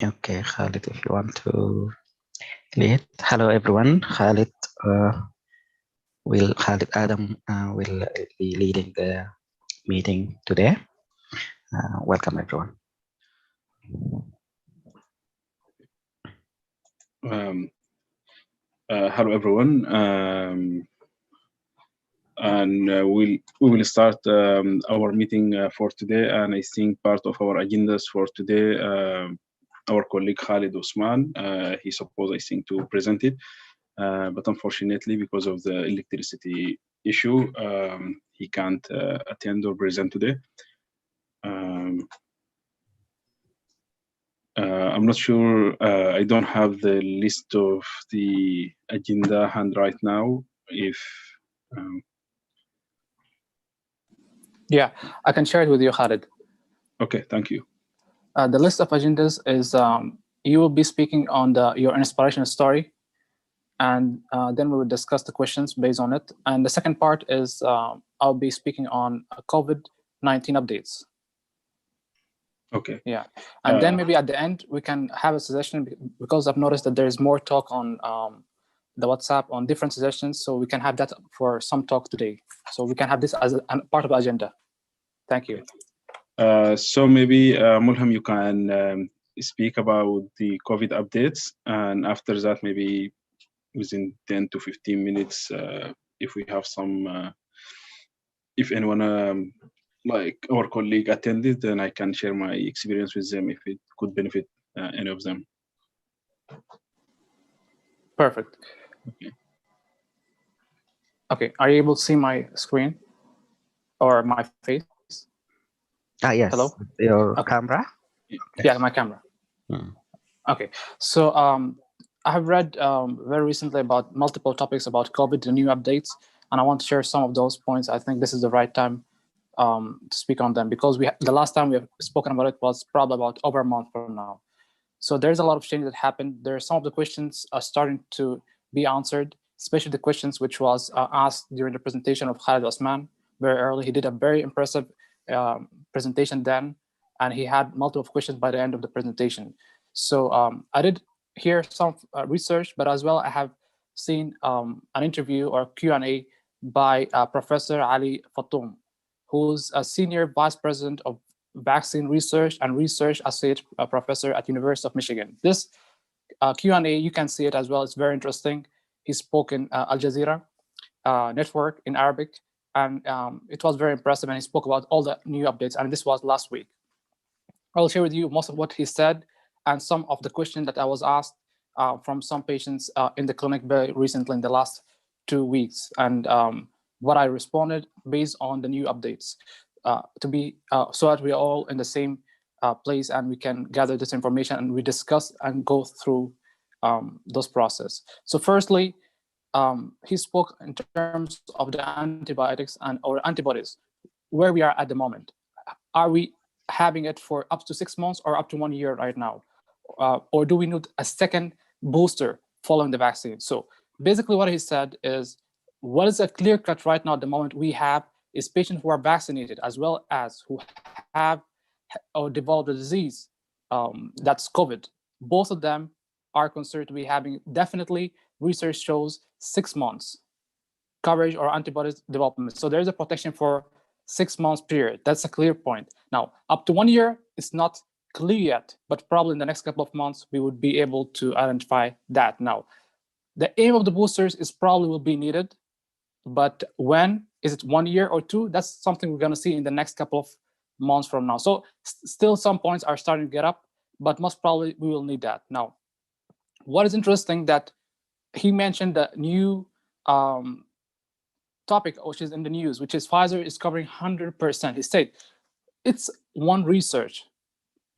Okay, Khalid, if you want to lead. Hello, everyone. Khalid Adam will be leading the meeting today. Welcome, everyone. Hello, everyone. And we will start our meeting for today. And I think part of our agendas for today, our colleague Khalid Osman, he's supposed, I think, to present it. But unfortunately, because of the electricity issue, he can't attend or present today. I'm not sure. I don't have the list of the agenda hand right now. If Yeah, I can share it with you, Khalid. Okay, thank you. The list of agendas is you will be speaking on your inspiration story, and then we will discuss the questions based on it. And the second part is I'll be speaking on COVID-19 updates. Okay. Yeah, and then maybe at the end we can have a suggestion, because I've noticed that there is more talk on the WhatsApp on different suggestions, so we can have that for some talk today. So we can have this as a part of the agenda. Thank you. So maybe Mulham, you can speak about the COVID updates, and after that, maybe within 10 to 15 minutes, if we have some, if anyone like our colleague attended, then I can share my experience with them if it could benefit any of them. Perfect. Okay. Okay, are you able to see my screen or my face? Yes. Hello? Your camera? Yeah, my camera. Okay, so I have read very recently about multiple topics about COVID, the new updates, and I want to share some of those points. I think this is the right time to speak on them, because the last time we have spoken about it was probably about over a month from now. So there's a lot of change that happened. There are some of the questions are starting to be answered, especially the questions which was asked during the presentation of Khalid Osman very early. He did a very impressive presentation then, and he had multiple questions by the end of the presentation. So I did hear some research, but as well I have seen an interview or Q&A by Professor Ali Fatoum, who's a senior vice president of vaccine research and research associate professor at University of Michigan. This Q&A, you can see it as well. It's very interesting. He spoke in Al Jazeera network in Arabic, and it was very impressive. And he spoke about all the new updates, and this was last week. I'll share with you most of what he said and some of the questions that I was asked from some patients in the clinic very recently in the last 2 weeks, and what I responded based on the new updates. So that we're all in the same place and we can gather this information and we discuss and go through those process. So firstly, he spoke in terms of the antibiotics or antibodies, where we are at the moment. Are we having it for up to 6 months or up to 1 year right now? Or do we need a second booster following the vaccine? So basically what he said is, what is a clear cut right now at the moment we have is patients who are vaccinated as well as who have or developed a disease that's COVID. Both of them are considered to be having, definitely research shows 6 months coverage or antibodies development. So there's a protection for 6 months period. That's a clear point. Now, up to 1 year, it's not clear yet, but probably in the next couple of months, we would be able to identify that. Now, the aim of the boosters is probably will be needed, but when, is it 1 year or 2? That's something we're gonna see in the next couple of months from now. So still some points are starting to get up, but most probably we will need that. Now, what is interesting that he mentioned the new topic which is in the news, which is Pfizer is covering 100%. He said it's one research.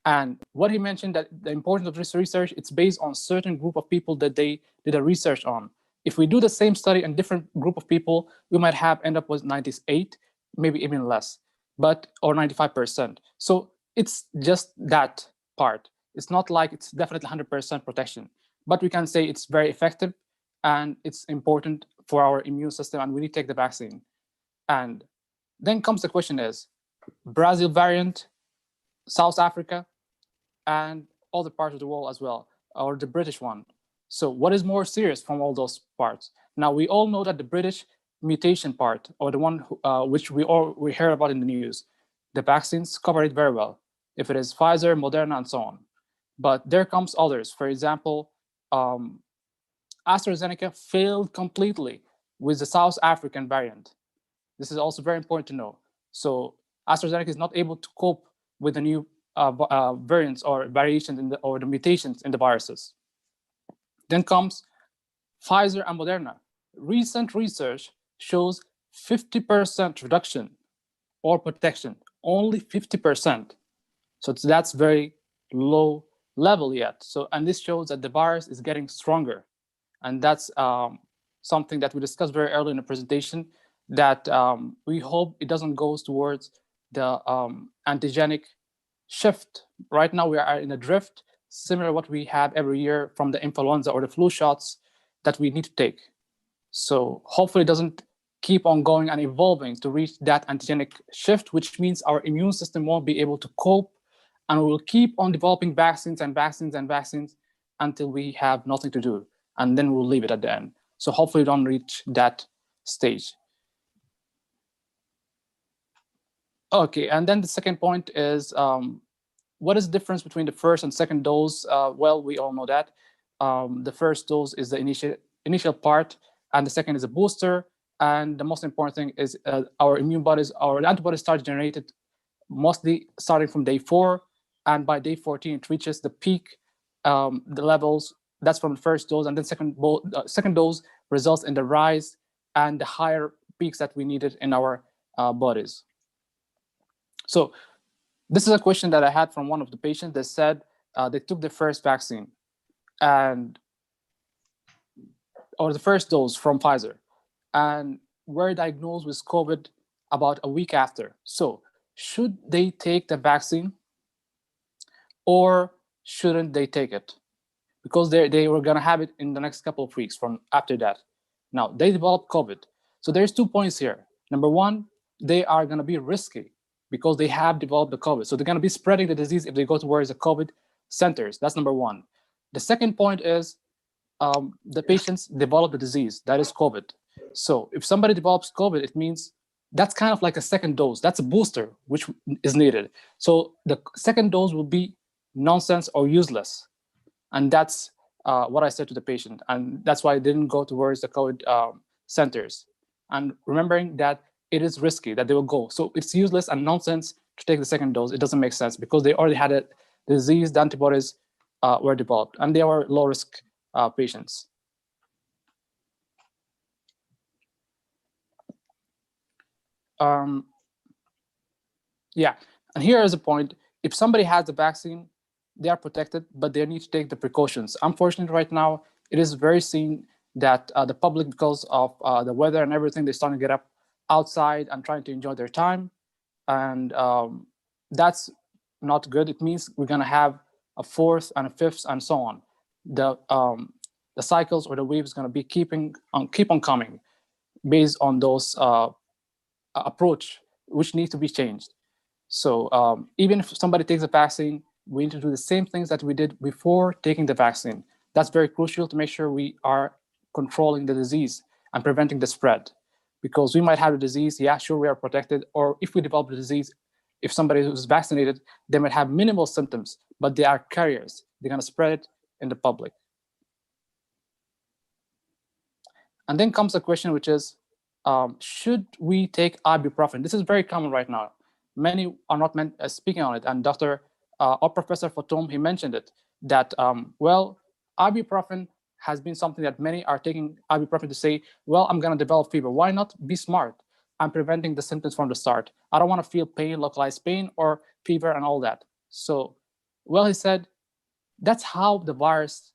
And what he mentioned, that the importance of this research, it's based on certain group of people that they did a research on. If we do the same study in different group of people, we might end up with 98, maybe even less, or 95%. So it's just that part. It's not like it's definitely 100% protection, but we can say it's very effective and it's important for our immune system, and we need to take the vaccine. And then comes the question is, Brazil variant, South Africa, and other parts of the world as well, or the British one. So what is more serious from all those parts? Now, we all know that the British mutation part, or the one which we heard about in the news, the vaccines cover it very well. If it is Pfizer, Moderna, and so on. But there comes others. For example, AstraZeneca failed completely with the South African variant. This is also very important to know. So AstraZeneca is not able to cope with the new variants or variations or the mutations in the viruses. Then comes Pfizer and Moderna. Recent research shows 50% reduction or protection, only 50%. So that's very low level yet. So, and this shows that the virus is getting stronger. And that's something that we discussed very early in the presentation, that we hope it doesn't go towards the antigenic shift. Right now we are in a drift, similar to what we have every year from the influenza or the flu shots that we need to take. So hopefully it doesn't keep on going and evolving to reach that antigenic shift, which means our immune system won't be able to cope, and we will keep on developing vaccines and vaccines and vaccines until we have nothing to do, and then we'll leave it at the end. So hopefully we don't reach that stage. Okay, and then the second point is, what is the difference between the first and second dose? Well, we all know that. The first dose is the initial part, and the second is a booster. And the most important thing is our antibodies start generated mostly starting from day 4, and by day 14 it reaches the peak, the levels. That's from the first dose, and then second dose results in the rise and the higher peaks that we needed in our bodies. So this is a question that I had from one of the patients that said they took the first vaccine or the first dose from Pfizer, and were diagnosed with COVID about a week after. So should they take the vaccine or shouldn't they take it? Because they were going to have it in the next couple of weeks from after that. Now, they developed COVID. So there's 2 points here. Number one, they are going to be risky because they have developed the COVID. So they're going to be spreading the disease if they go towards the COVID centers. That's number one. The second point is the patients develop the disease. That is COVID. So if somebody develops COVID, it means that's kind of like a second dose. That's a booster, which is needed. So the second dose will be nonsense or useless. And that's what I said to the patient. And that's why I didn't go towards the COVID centers. And remembering that it is risky that they will go. So it's useless and nonsense to take the second dose. It doesn't make sense because they already had a disease, the antibodies were developed, and they were low-risk patients. Yeah, and here is a point. If somebody has the vaccine, they are protected, but they need to take the precautions. Unfortunately, right now, it is very seen that the public, because of the weather and everything, they're starting to get up outside and trying to enjoy their time. And that's not good. It means we're going to have a fourth and a fifth and so on. The cycles or the wave is going to be keep on coming based on those approach, which needs to be changed. So even if somebody takes a vaccine, we need to do the same things that we did before taking the vaccine. That's very crucial to make sure we are controlling the disease and preventing the spread. Because we might have a disease, yeah, sure, we are protected. Or if we develop the disease, if somebody who's vaccinated, they might have minimal symptoms, but they are carriers. They're going to spread it in the public. And then comes a question, which is, should we take ibuprofen? This is very common right now. Many are not speaking on it. And Dr. Or Professor Fatum, he mentioned it, that, well, ibuprofen has been something that many are taking ibuprofen to say, well, I'm going to develop fever. Why not be smart? I'm preventing the symptoms from the start. I don't want to feel pain, localized pain, or fever and all that. So, well, he said, that's how the virus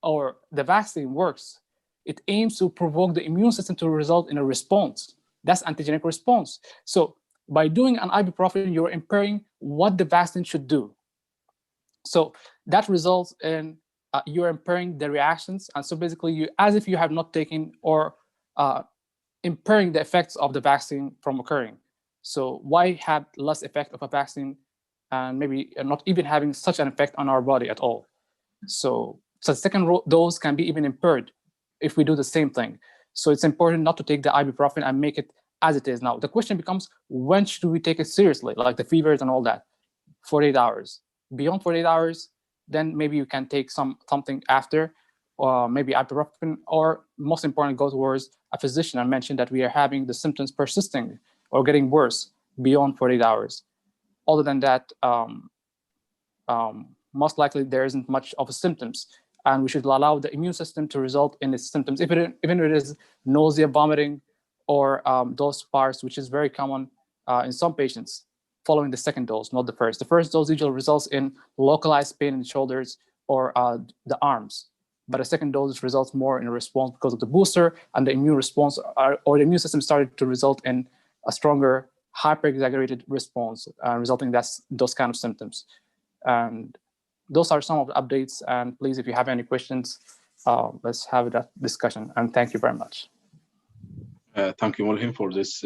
or the vaccine works. It aims to provoke the immune system to result in a response. That's antigenic response. So by doing an ibuprofen, you're impairing what the vaccine should do. So that results in you're impairing the reactions. And so basically, you, as if you have not taken, or impairing the effects of the vaccine from occurring. So why have less effect of a vaccine and maybe not even having such an effect on our body at all. So the second dose can be even impaired if we do the same thing. So it's important not to take the ibuprofen and make it as it is now. The question becomes, when should we take it seriously, like the fevers and all that? 48 hours. Beyond 48 hours, then maybe you can take something after, or maybe ibuprofen, or most important, go towards a physician and mention that we are having the symptoms persisting or getting worse beyond 48 hours. Other than that, most likely there isn't much of a symptoms, and we should allow the immune system to result in its symptoms, even if it is nausea, vomiting, or those parts, which is very common in some patients following the second dose, not the first. The first dose usually results in localized pain in the shoulders or the arms, but the second dose results more in a response because of the booster, and the immune response or the immune system started to result in a stronger hyper-exaggerated response, resulting in those kind of symptoms. And those are some of the updates. And please, if you have any questions, let's have that discussion. And thank you very much. Thank you, Mulham, for this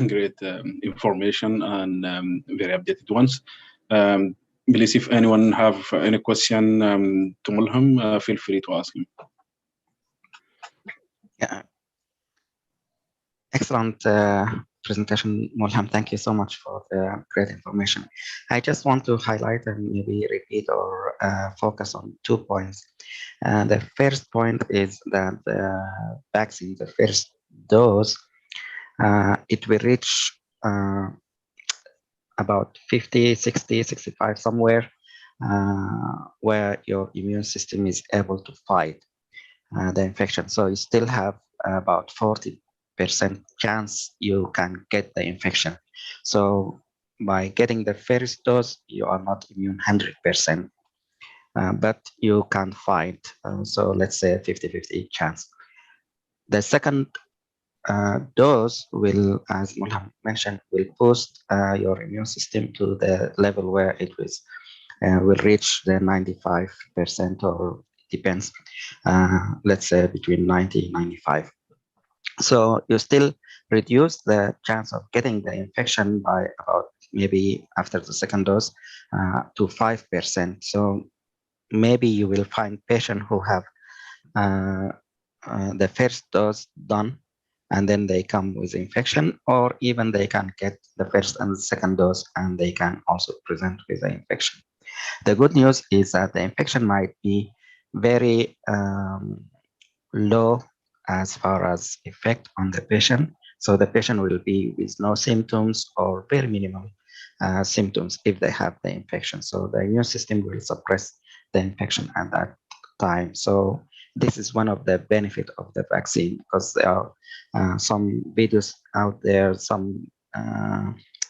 great information and very updated ones. Please, if anyone have any question to Mulham, feel free to ask him. Yeah. Excellent presentation, Mulham. Thank you so much for the great information. I just want to highlight and maybe repeat or focus on 2 points. The first point is that the vaccine, the first dose, it will reach about 50, 60, 65, somewhere where your immune system is able to fight the infection. So you still have about 40% chance you can get the infection. So by getting the first dose, you are not immune 100%, but you can fight. So let's say 50-50 chance. The second dose will, as Mulham mentioned, will boost your immune system to the level where it will reach the 95%, or depends, let's say between 90 and 95. So you still reduce the chance of getting the infection by about, maybe after the second dose, to 5%. So maybe you will find patients who have the first dose done, and then they come with infection, or even they can get the first and the second dose and they can also present with the infection. The good news is that the infection might be very low as far as effect on the patient. So the patient will be with no symptoms or very minimal symptoms if they have the infection. So the immune system will suppress the infection at that time. So this is one of the benefits of the vaccine, because there are some videos out there, some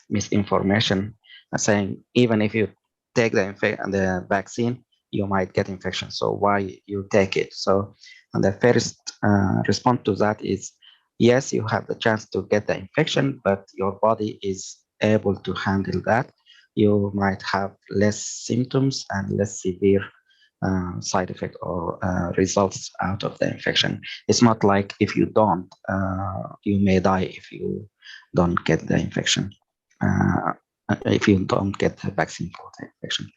misinformation saying even if you take the vaccine, you might get infection. So why you take it? So, and the first response to that is, yes, you have the chance to get the infection, but your body is able to handle that. You might have less symptoms and less severe side effect or results out of the infection. It's not like if you don't, you may die if you don't get the infection, if you don't get the vaccine for the infection.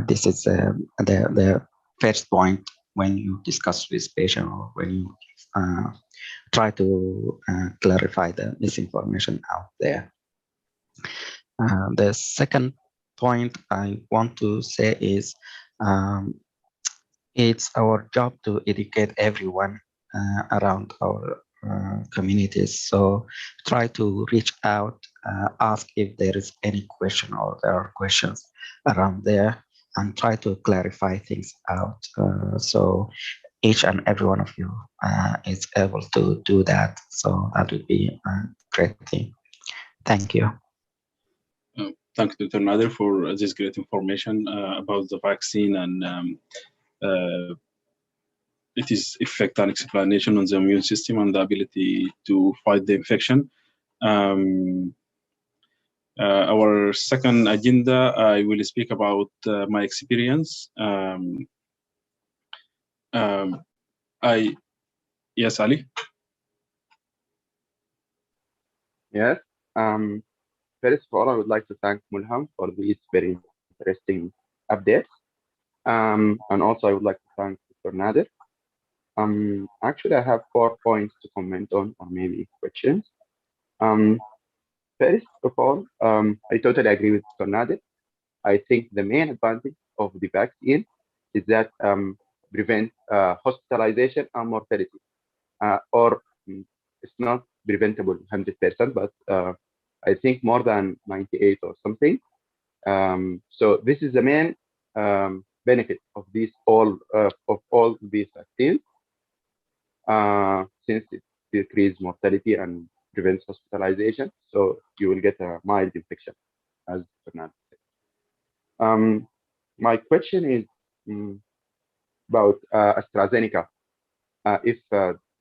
This is the first point when you discuss with patient, or when you try to clarify the misinformation out there. The second point I want to say is, it's our job to educate everyone around our communities. So try to reach out, ask if there is any question or there are questions around there, and try to clarify things out. So each and every one of you is able to do that. So that would be a great thing. Thank you. Thank you, Dr. Nader, for this great information about the vaccine and its effect and explanation on the immune system and the ability to fight the infection. Our second agenda, I will speak about my experience. Yes, Ali? Yes. first of all, I would like to thank Mulham for these very interesting updates. And also, I would like to thank Dr. Nader. Actually, I have 4 points to comment on, or maybe questions. First of all, I totally agree with Dr. Nader. I think the main advantage of the vaccine is that prevent hospitalization and mortality, or it's not preventable 100%, but I think more than 98 or something. So this is the main benefit of all these vaccines, since it decreases mortality and prevents hospitalization. So you will get a mild infection, as Fernando said. My question is about AstraZeneca. If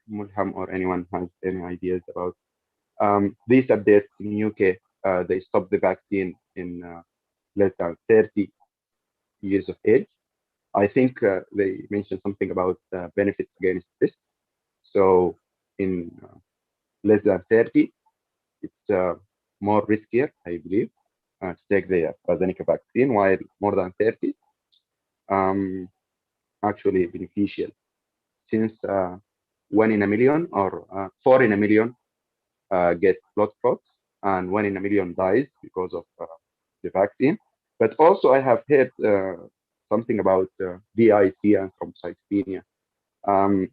Mulham or anyone has any ideas about these updates in UK, they stopped the vaccine in less than 30 years of age. I think they mentioned something about benefits against this. So in less than 30, it's more riskier, I believe, to take the AstraZeneca vaccine, while more than 30, actually beneficial, since 1 in a million or 4 in a million get blood clots, and 1 in a million dies because of the vaccine. But also, I have heard something about DIC and thrombocytopenia.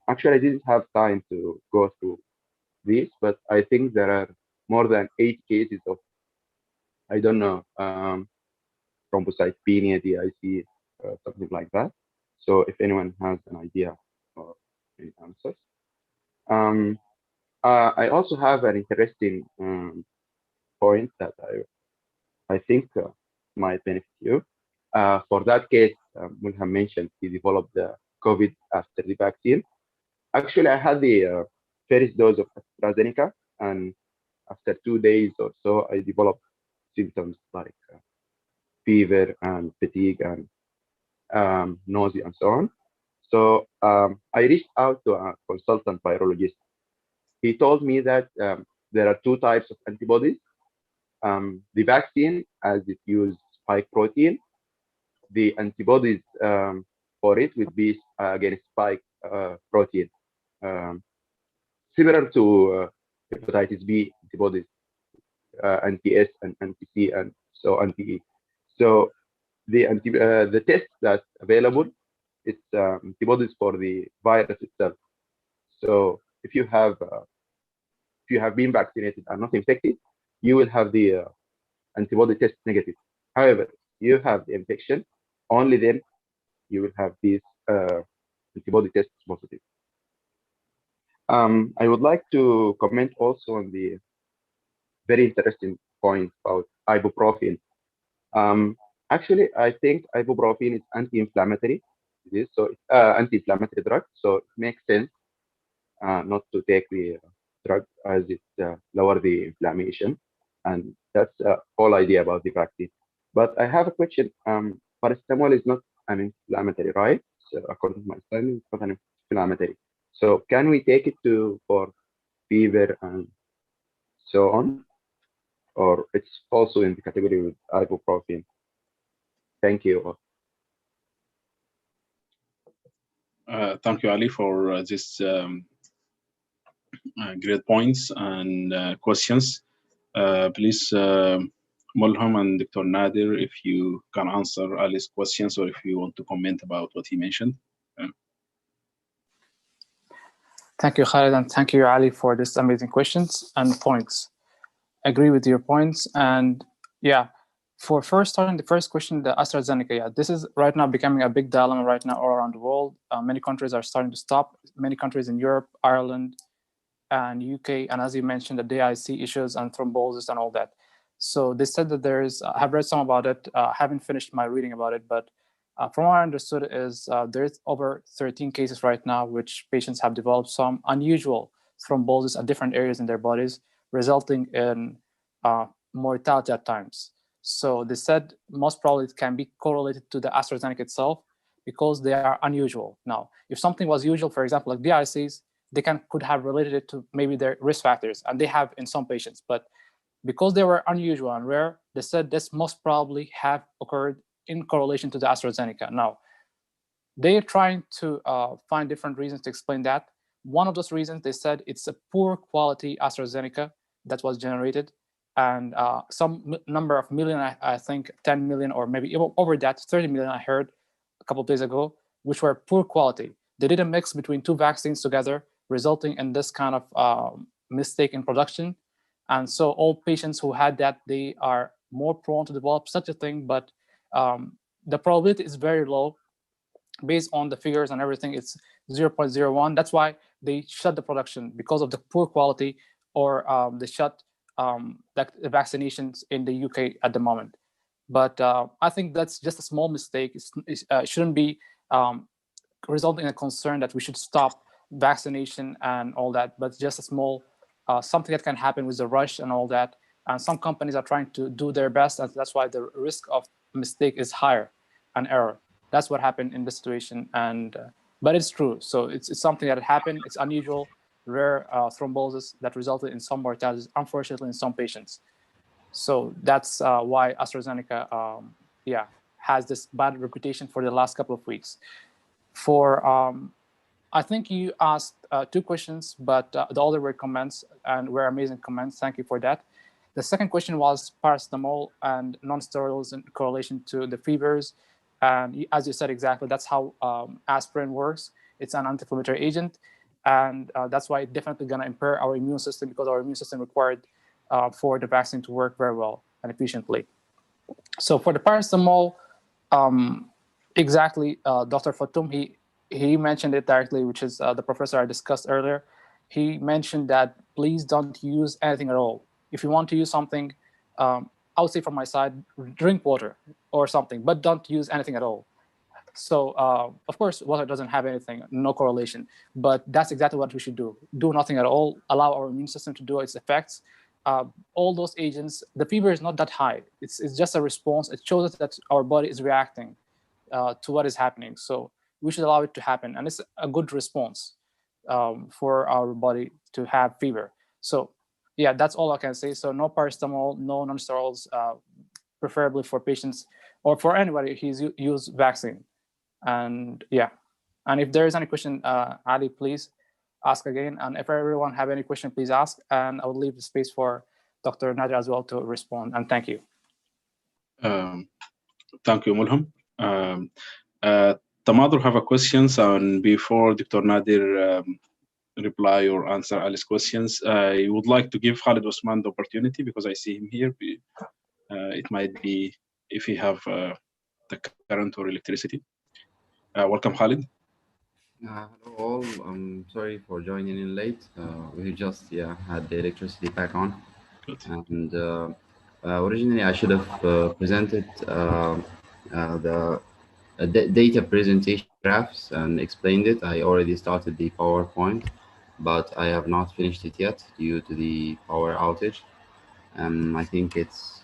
Actually, I didn't have time to go through this, but I think there are more than 8 cases of, I don't know, thrombocytopenia, DIC, something like that. So if anyone has an idea or any answers. I also have an interesting point that I think might benefit you. For that case, Mulham mentioned he developed the COVID after the vaccine. Actually, I had the first dose of AstraZeneca, and after 2 days or so, I developed symptoms like fever and fatigue and nausea and so on. So I reached out to a consultant virologist. He told me that there are 2 types of antibodies. The vaccine, as it uses spike protein, the antibodies for it would be against spike protein, similar to hepatitis B antibodies, anti-S and anti-C, and so anti-E. So the test that's available, it's antibodies for the virus itself. So if you have been vaccinated and not infected, you will have the antibody test negative. However, you have the infection, only then you will have these antibody tests positive. I would like to comment also on the very interesting point about ibuprofen. Actually, I think ibuprofen is anti-inflammatory. It is so anti-inflammatory drug, so it makes sense not to take the drug, as it lower the inflammation, and that's the whole idea about the vaccine. But I have a question. Paracetamol is not an inflammatory, right? So according to my study, it's not an inflammatory. So can we take it for fever and so on, or it's also in the category with ibuprofen? Thank you. Thank you, Ali, for this great points and questions. Please, Mulham and Dr. Nader, if you can answer Ali's questions, or if you want to comment about what he mentioned. Thank you, Khalid, and thank you, Ali, for this amazing questions and points. I agree with your points. And yeah, for first starting the first question, the AstraZeneca, yeah, this is right now becoming a big dilemma right now all around the world. Many countries are starting to stop. Many countries in Europe, Ireland, and UK, and as you mentioned, the DIC issues and thrombosis and all that. So they said that there is, I have read some about it, haven't finished my reading about it, but from what I understood is there's over 13 cases right now which patients have developed some unusual thrombosis at different areas in their bodies, resulting in mortality at times. So they said most probably it can be correlated to the AstraZeneca itself because they are unusual. Now, if something was usual, for example, like DICs, they could have related it to maybe their risk factors, and they have in some patients. But because they were unusual and rare, they said this must probably have occurred in correlation to the AstraZeneca. Now, they're trying to find different reasons to explain that. One of those reasons, they said it's a poor quality AstraZeneca that was generated, and some number of million, I think 10 million or maybe over that, 30 million I heard a couple of days ago, which were poor quality. They did a mix between two vaccines together, resulting in this kind of mistake in production. And so all patients who had that, they are more prone to develop such a thing, but the probability is very low. Based on the figures and everything, it's 0.01. That's why they shut the production, because of the poor quality, or they shut the vaccinations in the UK at the moment. But I think that's just a small mistake. It shouldn't be resulting in a concern that we should stop vaccination and all that, but just a small something that can happen with the rush and all that. And some companies are trying to do their best, and that's why the risk of mistake is higher, an error. That's what happened in this situation, and but it's true. So it's something that happened. It's unusual, rare thrombosis that resulted in some mortality, unfortunately, in some patients. So that's why AstraZeneca, has this bad reputation for the last couple of weeks. For I think you asked two questions, but the other were comments, and were amazing comments. Thank you for that. The second question was paracetamol and non-steroidals in correlation to the fevers. And as you said exactly, that's how aspirin works. It's an anti-inflammatory agent, and that's why it's definitely going to impair our immune system, because our immune system required for the vaccine to work very well and efficiently. So for the paracetamol, exactly, Dr. Fatoum, he mentioned it directly, which is the professor I discussed earlier. He mentioned that please don't use anything at all. If you want to use something, I would say from my side, drink water or something, but don't use anything at all. So of course, water doesn't have anything, no correlation, but that's exactly what we should do. Do nothing at all, allow our immune system to do its effects. All those agents, the fever is not that high. It's just a response. It shows us that our body is reacting to what is happening. So we should allow it to happen. And it's a good response for our body to have fever. So yeah, that's all I can say. So no paracetamol, no non-steroids, preferably for patients or for anybody who's used vaccine. And yeah, and if there is any question, Ali, please ask again. And if everyone have any question, please ask. And I will leave the space for Dr. Nader as well to respond. And thank you. Thank you, Mulham. Tamadr have a questions, and before Dr. Nader reply or answer Ali's questions, I would like to give Khalid Osman the opportunity, because I see him here. It might be if he have the current or electricity. Welcome, Khalid. Hello all. I'm sorry for joining in late. We just had the electricity back on. Good. And originally I should have presented the data presentation graphs and explained it. I already started the PowerPoint, but I have not finished it yet due to the power outage. I think it's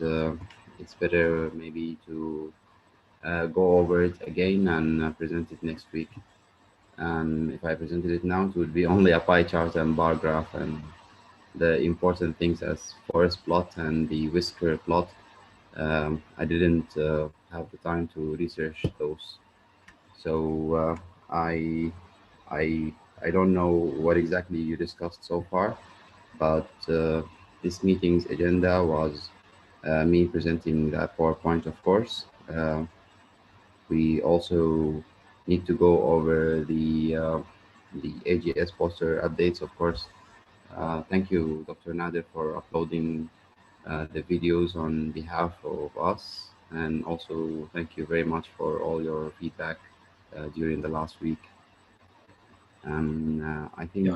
better maybe to go over it again and present it next week. And if I presented it now, it would be only a pie chart and bar graph, and the important things as forest plot and the whisker plot. I didn't have the time to research those, so I don't know what exactly you discussed so far, but this meeting's agenda was me presenting that PowerPoint, of course. We also need to go over the AGS poster updates, of course. Thank you, Dr. Nader, for uploading the videos on behalf of us. And also thank you very much for all your feedback during the last week. I think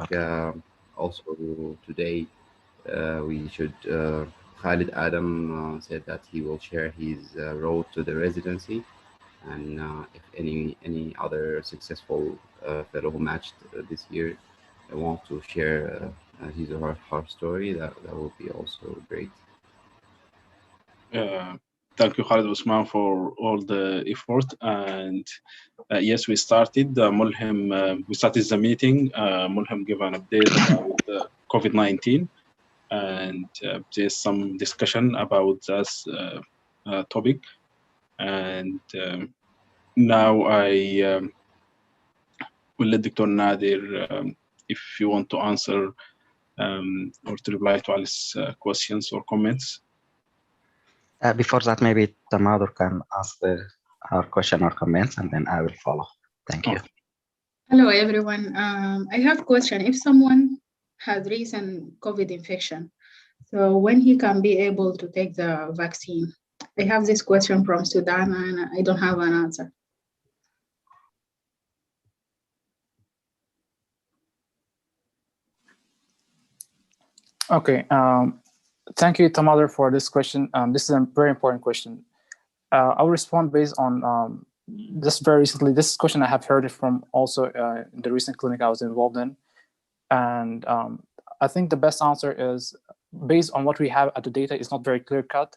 also today we should, Khalid Adam said that he will share his road to the residency. And if any other successful fellow who matched this year want to share his or her story, that would be also great. Thank you, Khalid Osman, for all the effort. And yes, we started. Mulham, we started the meeting. Mulham gave an update about COVID-19. and there's some discussion about this topic. And now I will let Dr. Nadir, if you want to answer or to reply to Alice's questions or comments. Before that, maybe Tamadur can ask our question or comments, and then I will follow. Thank you. Okay. Hello, everyone. I have a question. If someone has recent COVID infection, so when he can be able to take the vaccine? I have this question from Sudan, and I don't have an answer. Okay. Thank you, Tamadur, for this question. This is a very important question. I'll respond based on just very recently. This question I have heard it from also in the recent clinic I was involved in. And I think the best answer is based on what we have at the data is not very clear cut,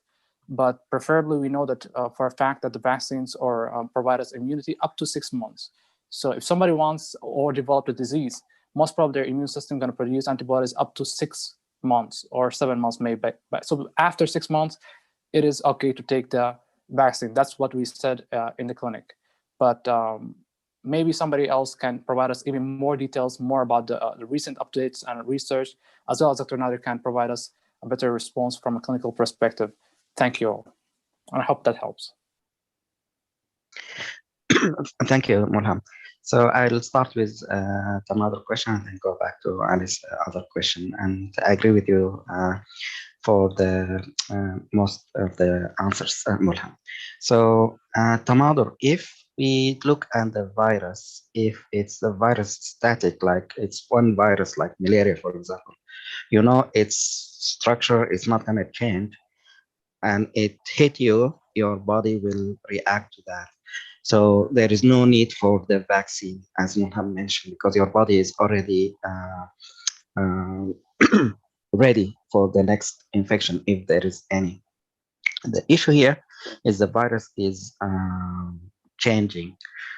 but preferably we know that for a fact that the vaccines or provide us immunity up to 6 months. So if somebody wants or developed a disease, most probably their immune system going to produce antibodies up to 6 months or 7 months maybe. So after 6 months, it is okay to take the vaccine. That's what we said in the clinic. But maybe somebody else can provide us even more details, more about the recent updates and research, as well as Dr. Nadir can provide us a better response from a clinical perspective. Thank you all. And I hope that helps. Thank you, Mulham. So I'll start with another question and then go back to Alice's other question. And I agree with you for the most of the answers, Mulham. So Tamadur, if we look at the virus, if it's the virus static, like it's one virus like malaria, for example, you know, its structure is not going to change, and it hit you, your body will react to that. So there is no need for the vaccine, as Mulham mentioned, because your body is already ready for the next infection if there is any. The issue here is the virus is changing.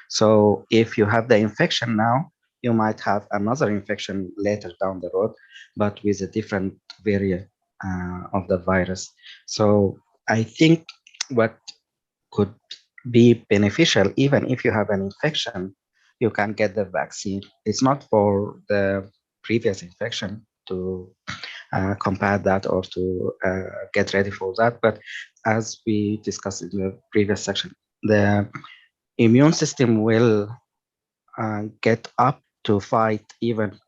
So if you have the infection now, you might have another infection later down the road, but with a different variant of the virus. So I think what could be beneficial, even if you have an infection, you can get the vaccine. It's not for the previous infection to combat that or to get ready for that. But as we discussed in the previous section, the immune system will get up to fight even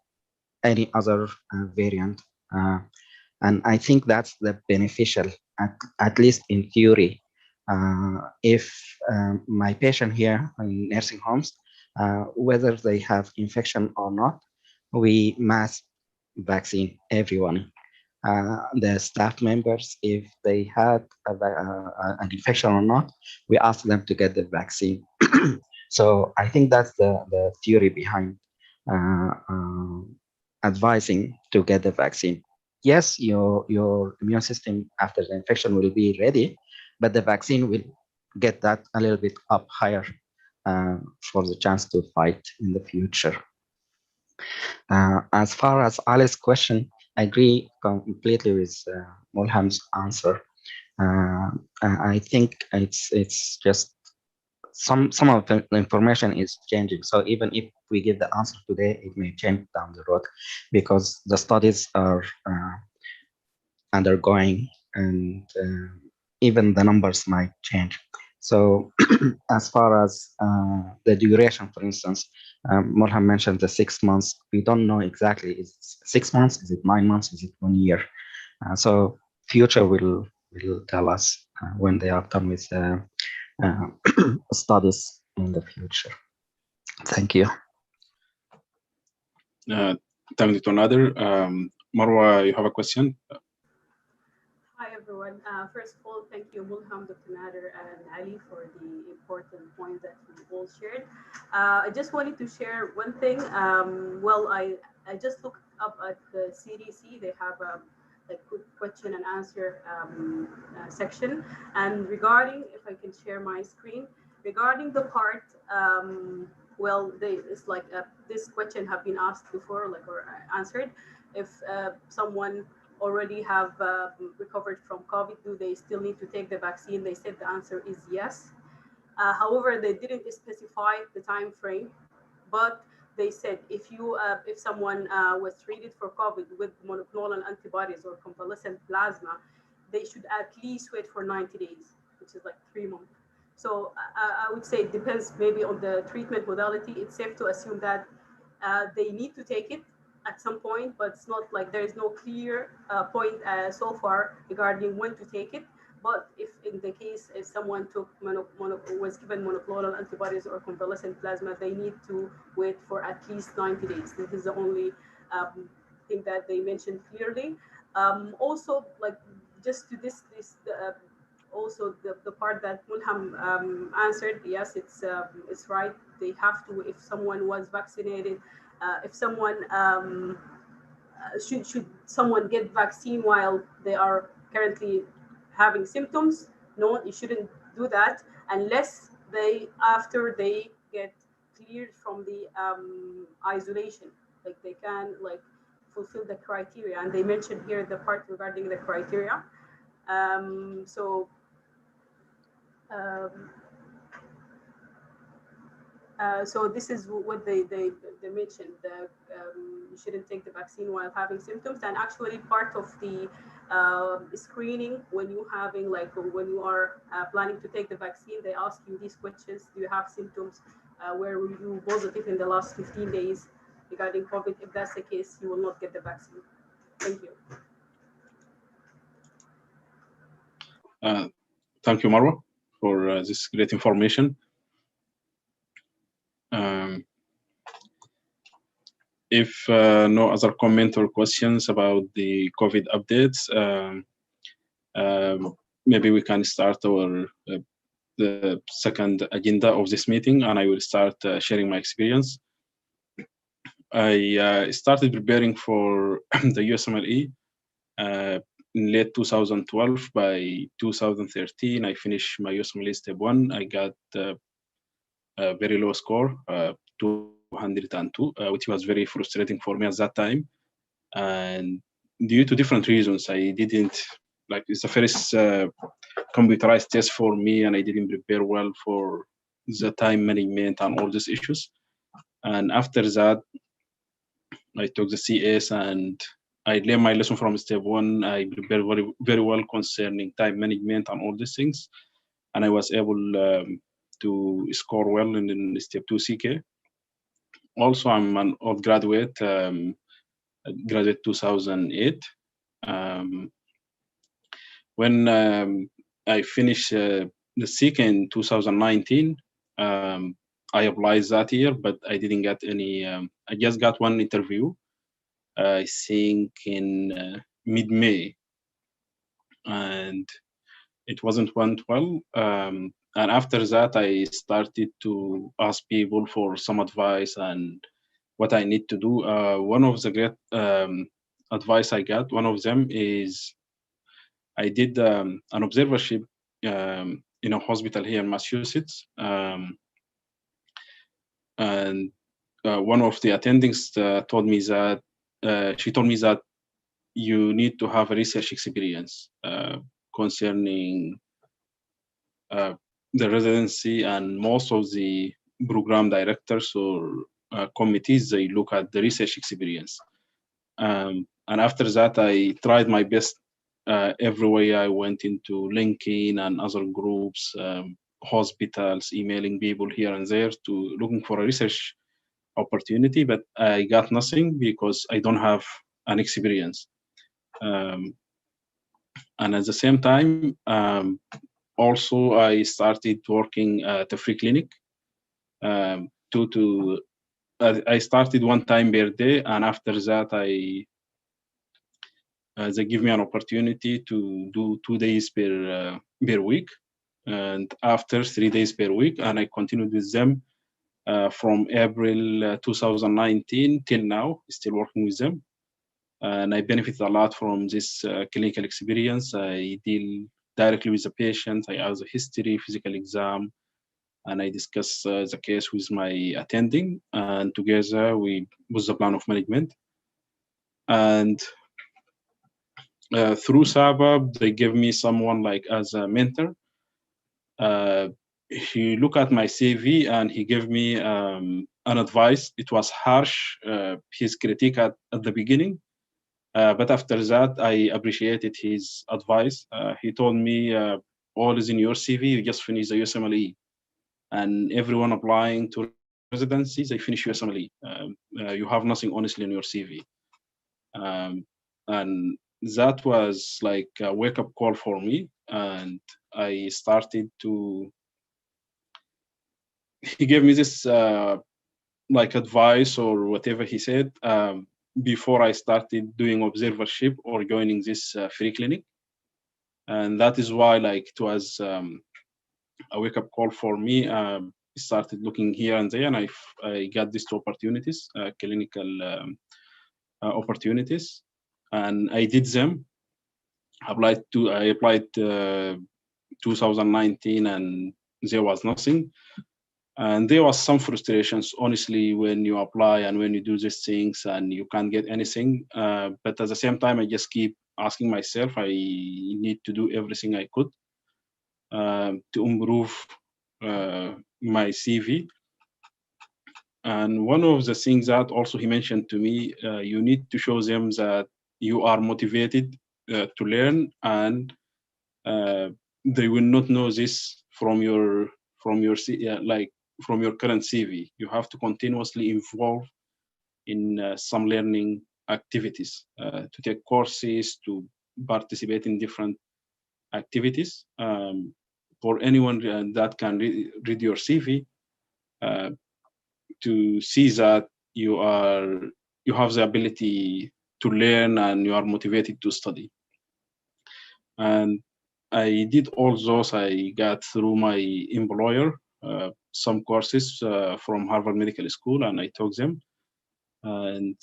any other variant. And I think that's the beneficial, at least in theory. If my patient here in nursing homes, whether they have infection or not, we mass vaccine everyone. The staff members, if they had an infection or not, we ask them to get the vaccine. So I think that's the theory behind advising to get the vaccine. Yes, your immune system after the infection will be ready, but the vaccine will get that a little bit up higher for the chance to fight in the future. As far as Alice's question, I agree completely with Mulham's answer. I think it's just some of the information is changing. So even if we give the answer today, it may change down the road because the studies are undergoing and even the numbers might change. So as far as the duration, for instance, Mulham mentioned the 6 months. We don't know exactly, is it 6 months, is it 9 months, is it 1 year? So future will tell us when they are done with studies in the future. Thank you. Thank you to another. Marwa, you have a question? Hi, everyone. First of all, thank you, Mulham, Dr. Nader, and Ali for the important points that you all shared. I just wanted to share one thing. Well, I just looked up at the CDC. They have a like question and answer section. And regarding, if I can share my screen, regarding the part, well, it's like this question have been asked before, like or answered. If someone already have recovered from COVID, do they still need to take the vaccine? They said the answer is yes. However, they didn't specify the time frame, but they said if someone was treated for COVID with monoclonal antibodies or convalescent plasma, they should at least wait for 90 days, which is like 3 months. So I would say it depends maybe on the treatment modality. It's safe to assume that they need to take it at some point, but it's not like there is no clear point so far regarding when to take it. But if in the case if someone took was given monoclonal antibodies or convalescent plasma, they need to wait for at least 90 days. This is the only thing that they mentioned clearly. Also, like just to also the part that Mulham answered, yes, it's right. They have to, if someone was vaccinated, if someone should someone get vaccine while they are currently having symptoms? No, you shouldn't do that unless after they get cleared from the isolation, like they can like fulfill the criteria. And they mentioned here the part regarding the criteria. So um, so this is what they mentioned. You shouldn't take the vaccine while having symptoms. And actually, part of the screening when you having like when you are planning to take the vaccine, they ask you these questions: do you have symptoms? Were you positive in the last 15 days regarding COVID? If that's the case, you will not get the vaccine. Thank you. Thank you, Marwa, for this great information. If no other comment or questions about the COVID updates, maybe we can start the second agenda of this meeting, and I will start sharing my experience. I started preparing for the USMLE in late 2012. By 2013, I finished my USMLE Step 1. I got a very low score, 202, which was very frustrating for me at that time. And due to different reasons, I didn't, like, it's the first computerized test for me, and I didn't prepare well for the time management and all these issues. And after that, I took the CS and I learned my lesson from Step 1. I prepared very, very well concerning time management and all these things. And I was able to score well in Step 2 CK. Also, I'm an old graduate, graduate 2008. When I finished the CK in 2019, I applied that year, but I didn't get any. I just got one interview, I think in mid-May, and it wasn't went well. And after that, I started to ask people for some advice and what I need to do. One of the great advice I got, one of them is I did an observership in a hospital here in Massachusetts. And one of the attendings told me that she told me that you need to have a research experience concerning the residency, and most of the program directors or committees, they look at the research experience. And after that, I tried my best every way. I went into LinkedIn and other groups, hospitals, emailing people here and there to looking for a research opportunity, but I got nothing because I don't have an experience. And at the same time, also I started working at a free clinic. I started one time per day, and after that, they give me an opportunity to do 2 days per week, and after 3 days per week, and I continued with them from April 2019 till now, still working with them. And I benefited a lot from this clinical experience. I deal directly with the patient. I ask the history, physical exam, and I discuss the case with my attending. And together we put the plan of management. And through Sabab, they gave me someone like as a mentor. He looked at my CV and he gave me an advice. It was harsh, his critique at the beginning, but after that, I appreciated his advice. He told me, all is in your CV, you just finish the USMLE. And everyone applying to residencies, they finish USMLE. You have nothing honestly in your CV. Um, and that was like a wake up call for me. And I started to, he gave me this like advice or whatever he said before I started doing observership or joining this free clinic. And that is why like it was a wake up call for me. Started looking here and there, and I got these two opportunities, clinical opportunities, and I did them. I applied 2019, and there was nothing. And there was some frustrations, honestly, when you apply and when you do these things and you can't get anything. But at the same time, I just keep asking myself, I need to do everything I could to improve my CV. And one of the things that also he mentioned to me, you need to show them that you are motivated to learn, and uh, they will not know this like from your current CV. You have to continuously involve in some learning activities, to take courses, to participate in different activities. For anyone that can read your CV, uh, to see that you have the ability to learn and you are motivated to study. And I did all those. I got through my employer some courses from Harvard Medical School, and I took them. And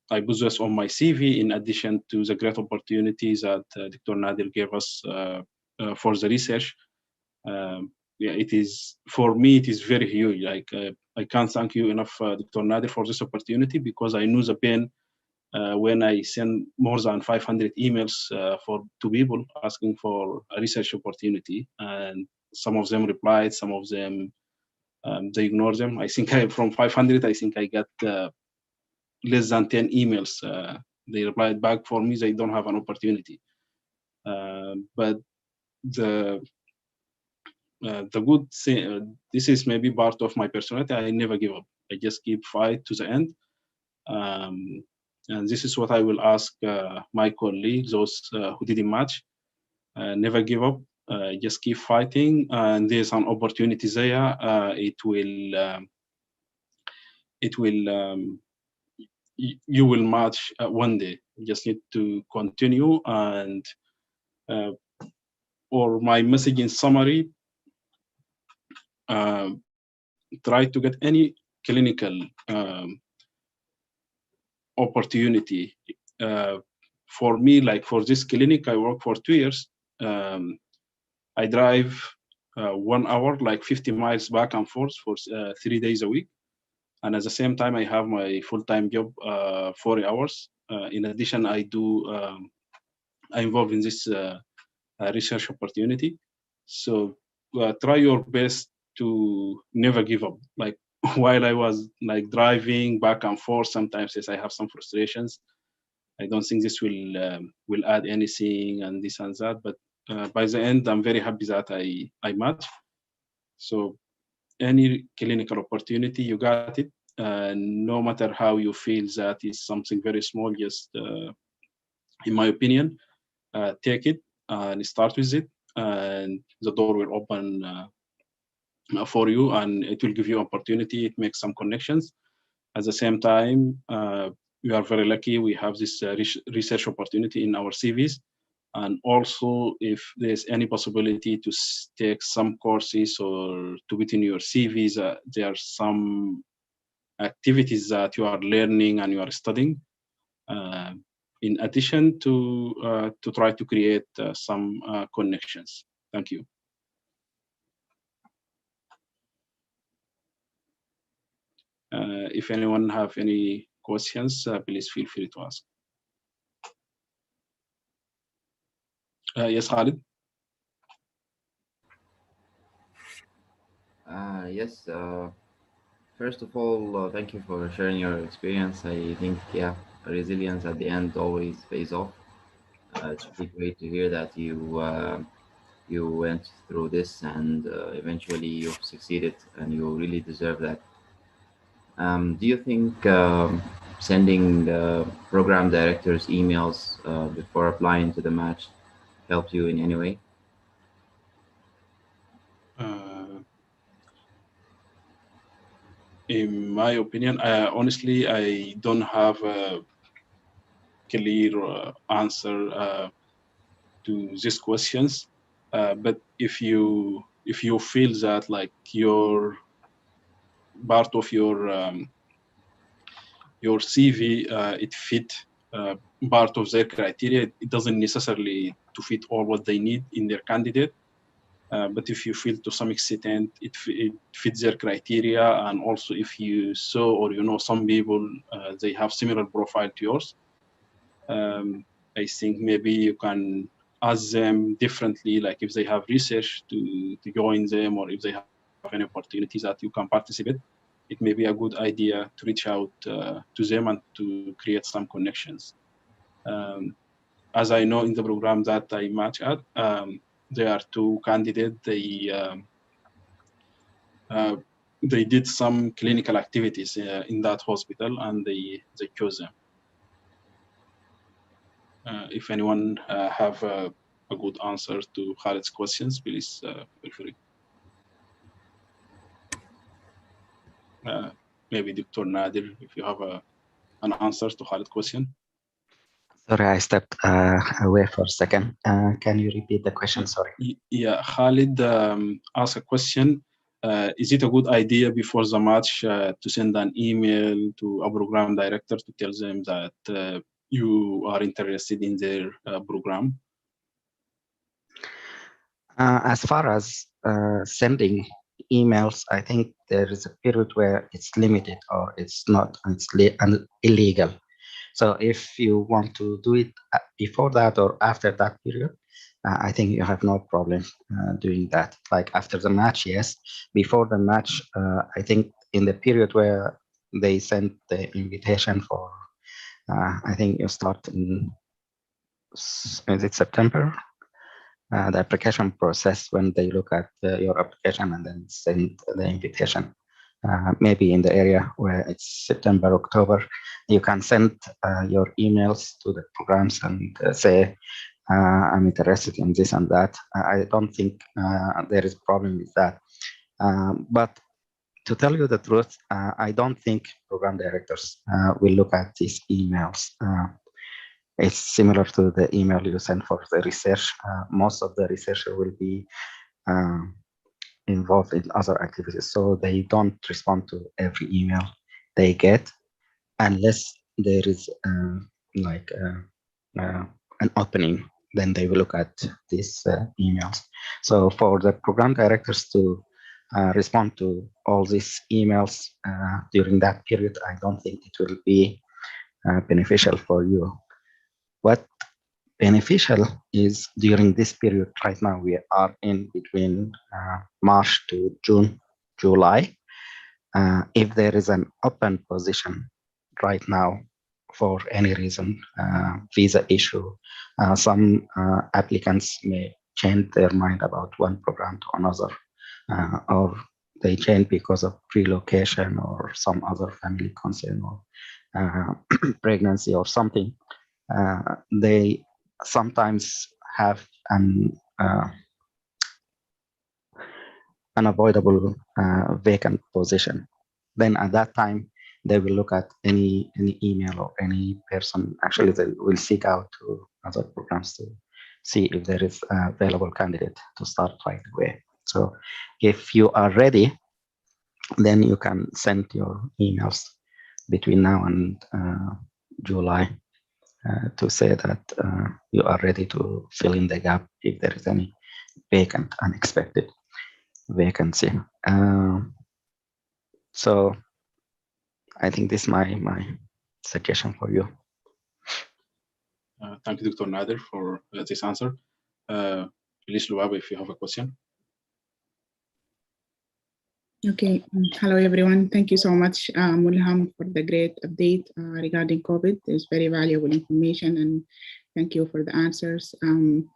I put this on my CV in addition to the great opportunities that Dr. Nadir gave us for the research. Yeah, it is, for me, it is very huge. Like I can't thank you enough, Dr. Nadir, for this opportunity, because I knew the pain when I send more than 500 emails to people asking for a research opportunity, and some of them replied, some of them they ignore them. I think from 500, I think I got less than 10 emails. They replied back for me, they don't have an opportunity. But the good thing, this is maybe part of my personality. I never give up. I just keep fight to the end. And this is what I will ask my colleagues, those who didn't match. Never give up. Just keep fighting, and there's an opportunity there. It will. You will match one day. You just need to continue. And or my message in summary: try to get any clinical opportunity. For me, like for this clinic, I work for 2 years. I drive 1 hour, like 50 miles back and forth for 3 days a week. And at the same time, I have my full-time job, 40 hours. In addition, I involve in this research opportunity. So try your best to never give up. Like while I was like driving back and forth, sometimes yes, I have some frustrations. I don't think this will add anything and this and that. But by the end, I'm very happy that I match. So any clinical opportunity, you got it. No matter how you feel that is something very small, just in my opinion, take it and start with it, and the door will open for you, and it will give you opportunity. It makes some connections. At the same time, we are very lucky. We have this research opportunity in our CVs. And also, if there's any possibility to take some courses or to put in your CVs, there are some activities that you are learning and you are studying. In addition to try to create some connections. Thank you. If anyone have any questions, please feel free to ask. Yes, Khalid. Yes. First of all, thank you for sharing your experience. I think, yeah, resilience at the end always pays off. It's really great to hear that you went through this and eventually you've succeeded, and you really deserve that. Do you think sending program directors emails before applying to the match helped you in any way? Uh, in my opinion, honestly, I don't have a clear answer to these questions. But if you feel that like your part of your CV it fit uh, part of their criteria, it doesn't necessarily to fit all what they need in their candidate. But if you feel to some extent it fits their criteria, and also if you saw or you know some people they have similar profile to yours, um, I think maybe you can ask them differently, like if they have research to join them, or if they have any opportunities that you can participate. It may be a good idea to reach out to them and to create some connections. Um, as I know in the program that I match at, there are two candidates. Uh, they did some clinical activities in that hospital, and they chose them. If anyone have a good answer to Khalid's questions, please feel free. Maybe Dr. Nadir, if you have an answer to Khalid's question. Sorry, I stepped away for a second. Can you repeat the question? Sorry. Yeah, Khalid asked a question. Is it a good idea before the match to send an email to a program director to tell them that you are interested in their program? As far as sending emails, I think there is a period where it's limited or it's not, it's illegal. So if you want to do it before that or after that period, I think you have no problem doing that. Like after the match, yes. Before the match, I think in the period where they sent the invitation for, I think you start in, is it September? The application process, when they look at your application and then send the invitation. Maybe in the area where it's September, October, you can send your emails to the programs and say, I'm interested in this and that. I don't think there is a problem with that. But to tell you the truth, I don't think program directors will look at these emails. It's similar to the email you send for the research. Most of the researcher will be involved in other activities, so they don't respond to every email they get unless there is like an opening. Then they will look at these emails. So for the program directors to respond to all these emails during that period, I don't think it will be beneficial for you. What beneficial is during this period right now, we are in between March to June, July. If there is an open position right now for any reason, visa issue, some applicants may change their mind about one program to another, or they change because of relocation or some other family concern or pregnancy or something. They sometimes have an unavoidable vacant position. Then at that time, they will look at any email or any person. Actually, they will seek out to other programs to see if there is an available candidate to start right away. So if you are ready, then you can send your emails between now and July to say that you are ready to fill in the gap if there is any vacant, unexpected vacancy. So I think this is my suggestion for you. Thank you, Dr. Nader, for this answer. Please, Lubaba, if you have a question. Okay. Hello, everyone. Thank you so much, Mulham, for the great update regarding COVID. It's very valuable information, and thank you for the answers. And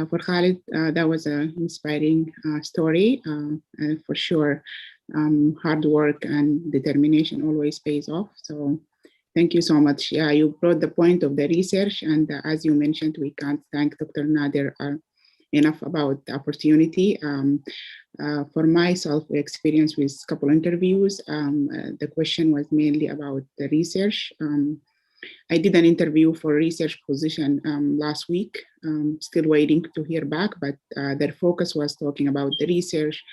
for Khalid, that was an inspiring story. And for sure, hard work and determination always pays off. So thank you so much. Yeah, you brought the point of the research, and as you mentioned, we can't thank Dr. Nader enough about the opportunity. For myself, experience with a couple interviews, the question was mainly about the research. I did an interview for a research position last week, still waiting to hear back, but their focus was talking about the research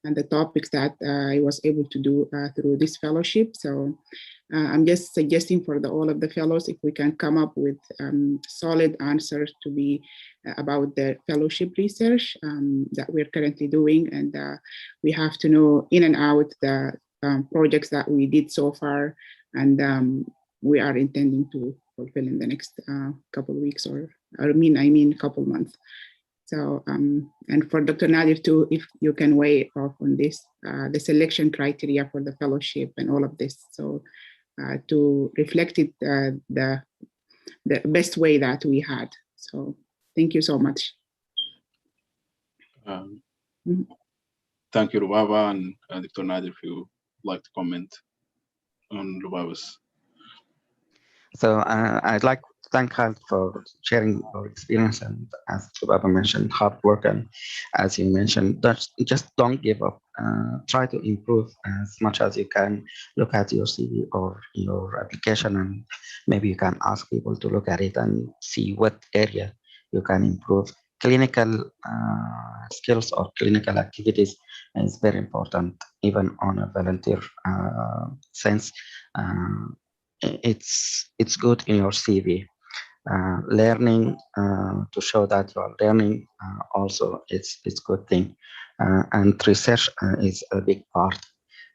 and the topics that I was able to do through this fellowship. So I'm just suggesting for all of the fellows, if we can come up with solid answers to be about the fellowship research that we're currently doing. And we have to know in and out the projects that we did so far, and we are intending to fulfill in the next couple of weeks, or I mean couple months. So, and for Dr. Nadir too, if you can weigh off on this, the selection criteria for the fellowship and all of this. So to reflect it the best way that we had. So thank you so much. Thank you, Lubaba, and Dr. Nadir, if you like to comment on Lubaba's. So I'd like to thank Khaled for sharing your experience, and as Lubaba mentioned, hard work, and as you mentioned, just don't give up. Try to improve as much as you can. Look at your CV or your application, and maybe you can ask people to look at it and see what area you can improve. Clinical skills or clinical activities is very important, even on a volunteer sense. It's good in your CV. Learning to show that you are learning also it's good thing, and research is a big part.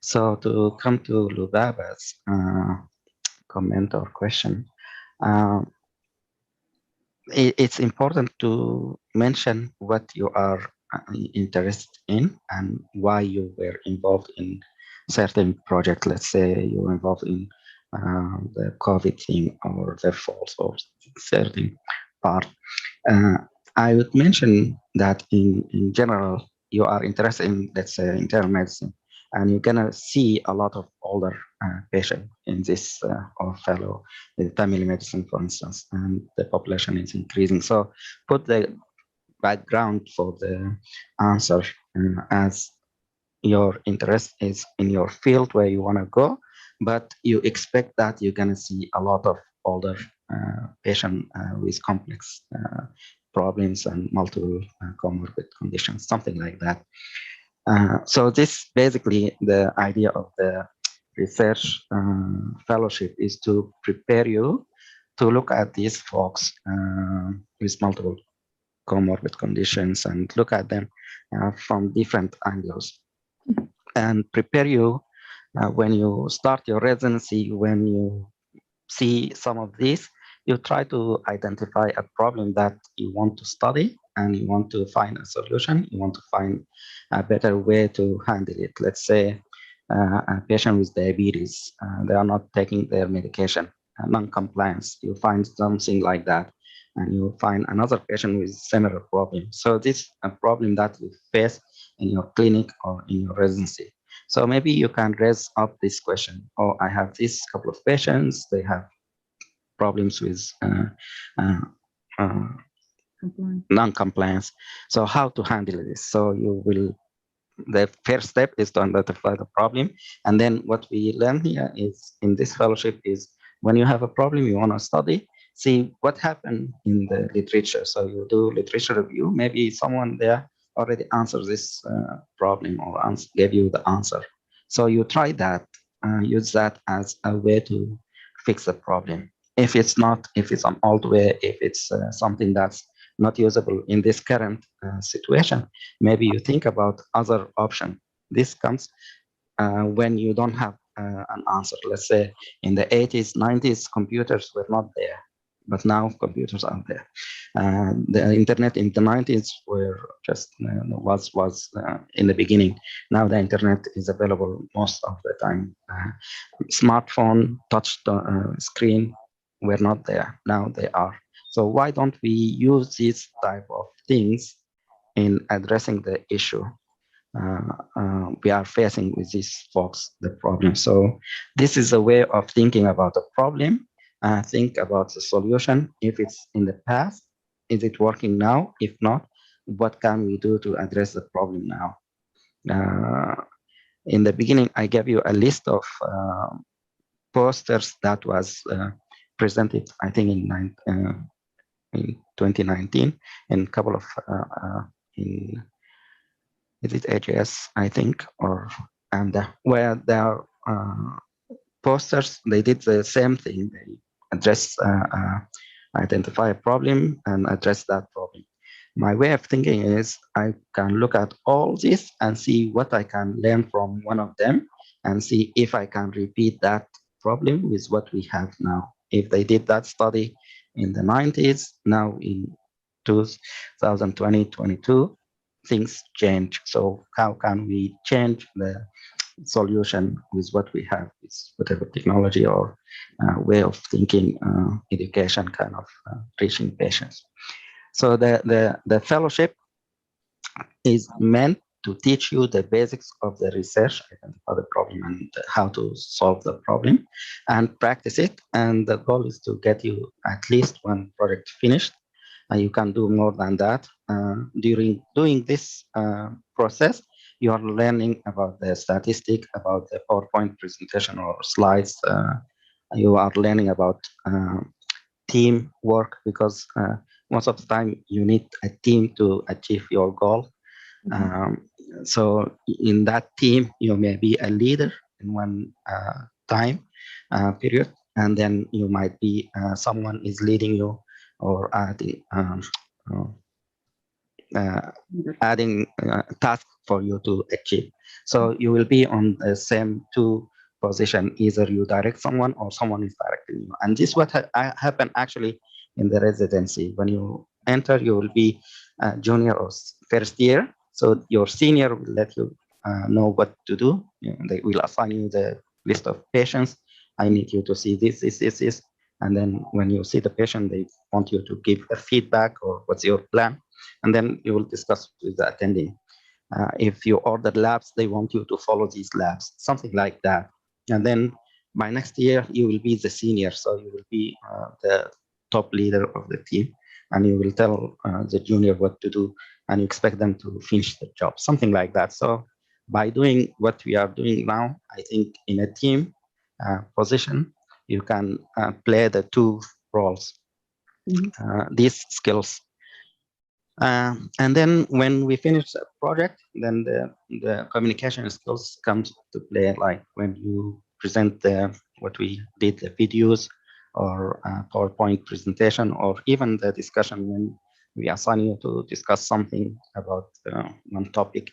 So to come to Lubaba's comment or question, it's important to mention what you are interested in and why you were involved in certain project. Let's say you were involved in the COVID thing or the falls or certain part. I would mention that in general, you are interested in, let's say, internal medicine, and you're gonna see a lot of older patients in this or fellow with family medicine, for instance, and the population is increasing. So put the background for the answer as your interest is in your field where you want to go, but you expect that you're going to see a lot of older patients with complex problems and multiple comorbid conditions, something like that. So this basically the idea of the research fellowship is to prepare you to look at these folks with multiple comorbid conditions and look at them from different angles and prepare you when you start your residency. When you see some of these, you try to identify a problem that you want to study and you want to find a solution. You want to find a better way to handle it. Let's say a patient with diabetes, they are not taking their medication, non-compliance. You find something like that, and you find another patient with similar problem. So this is a problem that you face in your clinic or in your residency. So maybe you can raise up this question. Oh, I have this couple of patients. They have problems with non-compliance. So how to handle this? So you will, the first step is to identify the problem. And then what we learn here is in this fellowship is when you have a problem you want to study, see what happened in the literature. So you do literature review. Maybe someone there already answered this problem or gave you the answer. So you try that, use that as a way to fix the problem. If it's not, if it's an old way, if it's something that's not usable in this current situation, maybe you think about other option. This comes when you don't have an answer. Let's say in the 80s, 90s, computers were not there. but now computers are there. The internet in the 90s were just was in the beginning. Now the internet is available most of the time. Smartphone, touch screen were not there. Now they are. So why don't we use these type of things in addressing the issue we are facing with these folks, the problem? So this is a way of thinking about the problem. Think about the solution. If it's in the past, is it working now? If not, what can we do to address the problem now? In the beginning, I gave you a list of posters that was presented, I think, in 2019, in a couple of in is it AGS, I think, or and where there are posters, they did the same thing. They address, identify a problem and address that problem. My way of thinking is I can look at all this and see what I can learn from one of them and see if I can repeat that problem with what we have now. If they did that study in the 90s, now in 2020, 22, things change. So how can we change the solution with what we have, with whatever technology or way of thinking, education kind of reaching patients. So the fellowship is meant to teach you the basics of the research, identify the problem and how to solve the problem and practice it. And the goal is to get you at least one project finished. You can do more than that. During doing this process, you are learning about the statistic, about the PowerPoint presentation or slides. You are learning about team work, because most of the time you need a team to achieve your goal. So in that team, you may be a leader in one time period, and then you might be someone is leading you or adding task for you to achieve. So you will be on the same two position, either you direct someone or someone is directing you. And this is what happened actually in the residency. When you enter, you will be junior or first year. So your senior will let you know what to do. They will assign you the list of patients. I need you to see this. And then when you see the patient, they want you to give a feedback or what's your plan. And then you will discuss with the attending. If you order labs, they want you to follow these labs, something like that. And then by next year, you will be the senior. So you will be the top leader of the team, and you will tell the junior what to do, and you expect them to finish the job, something like that. So by doing what we are doing now, I think in a team position, you can play the two roles, these skills. And then when we finish the project, then the communication skills comes to play, like when you present what we did, the videos or PowerPoint presentation, or even the discussion when we assign you to discuss something about one topic.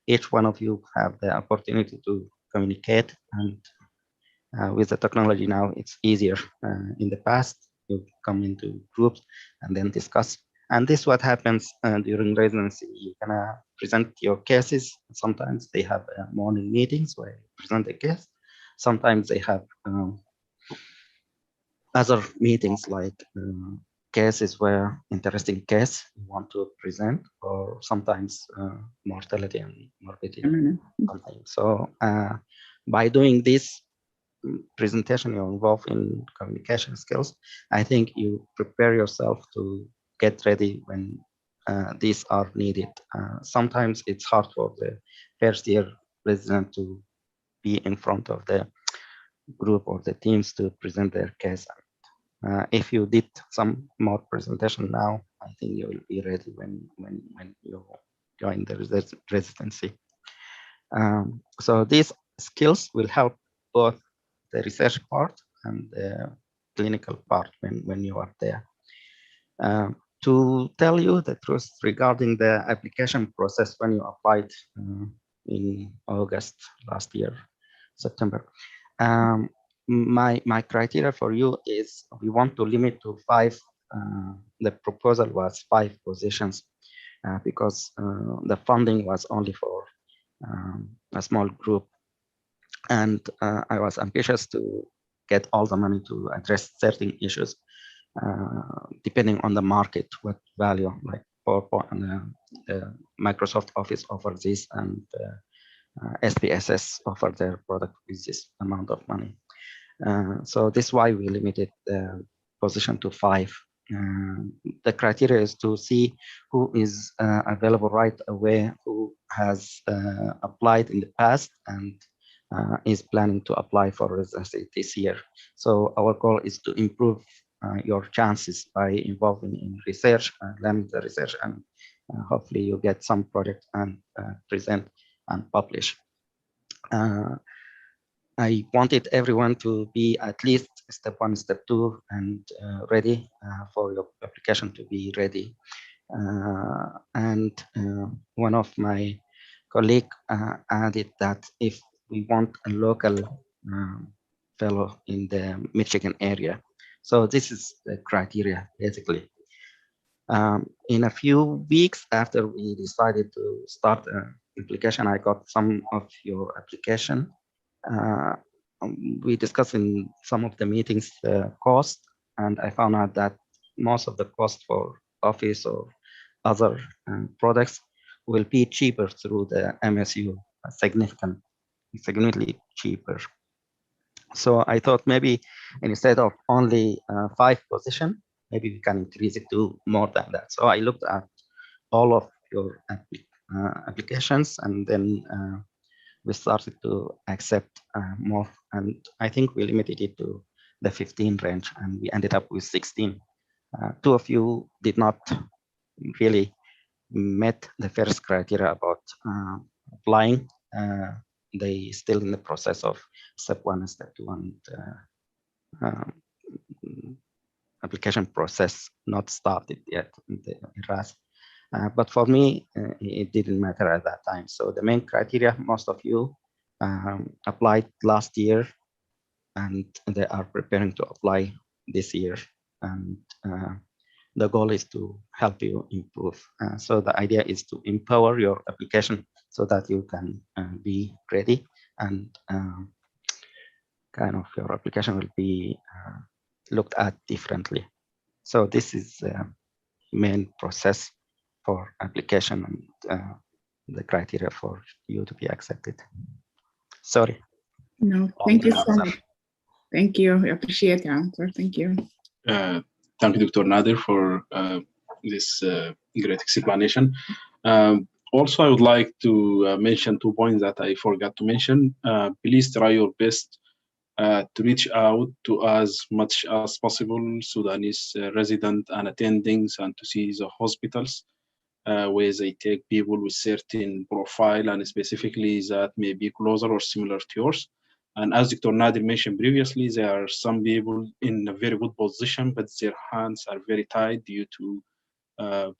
Each one of you have the opportunity to communicate, and with the technology now, it's easier. In the past, you come into groups and then discuss. And this is what happens during residency. You can present your cases. Sometimes they have morning meetings where you present a case. Sometimes they have other meetings, like cases where interesting case you want to present, or sometimes mortality and morbidity. Something. So by doing this presentation, you're involved in communication skills. I think you prepare yourself to get ready when these are needed. Sometimes it's hard for the first year resident to be in front of the group or the teams to present their case. If you did some more presentation now, I think you will be ready when you join the residency. So these skills will help both the research part and the clinical part when you are there. To tell you the truth regarding the application process, when you applied in August last year, September, my criteria for you is we want to limit to 5. The proposal was 5 positions because the funding was only for a small group, and I was ambitious to get all the money to address certain issues depending on the market, what value, like PowerPoint, Microsoft Office offers this, and SPSS offer their product with this amount of money. So this is why we limited the position to 5. The criteria is to see who is available right away, who has applied in the past and is planning to apply for residency this year. So our goal is to improve your chances by involving in research, learning the research, and hopefully you get some project and present and publish. I wanted everyone to be at least step 1, step 2, and ready for your application to be ready. And one of my colleague added that if we want a local fellow in the Michigan area, so this is the criteria basically. In a few weeks after we decided to start application, I got some of your application. We discussed in some of the meetings the cost, and I found out that most of the cost for Office or other products will be cheaper through the MSU, significantly cheaper. So I thought maybe instead of only 5 positions, maybe we can increase it to more than that. So I looked at all of your applications, and then we started to accept more, and I think we limited it to the 15 range, and we ended up with 16. 2 of you did not really met the first criteria about applying. They still in the process of step 1 and step 2, and application process not started yet in the RAS. But for me, it didn't matter at that time. So the main criteria, most of you applied last year, and they are preparing to apply this year. And the goal is to help you improve. So the idea is to empower your application so that you can be ready, and kind of your application will be looked at differently. So this is the main process for application and the criteria for you to be accepted. Sorry. No, thank you so much. Thank you. I appreciate your answer. Thank you. Thank you, Dr. Nader, for this great explanation. Also, I would like to mention 2 points that I forgot to mention. Please try your best to reach out to as much as possible Sudanese residents and attendings, and to see the hospitals where they take people with certain profile, and specifically that may be closer or similar to yours. And as Dr. Nadir mentioned previously, there are some people in a very good position, but their hands are very tied due to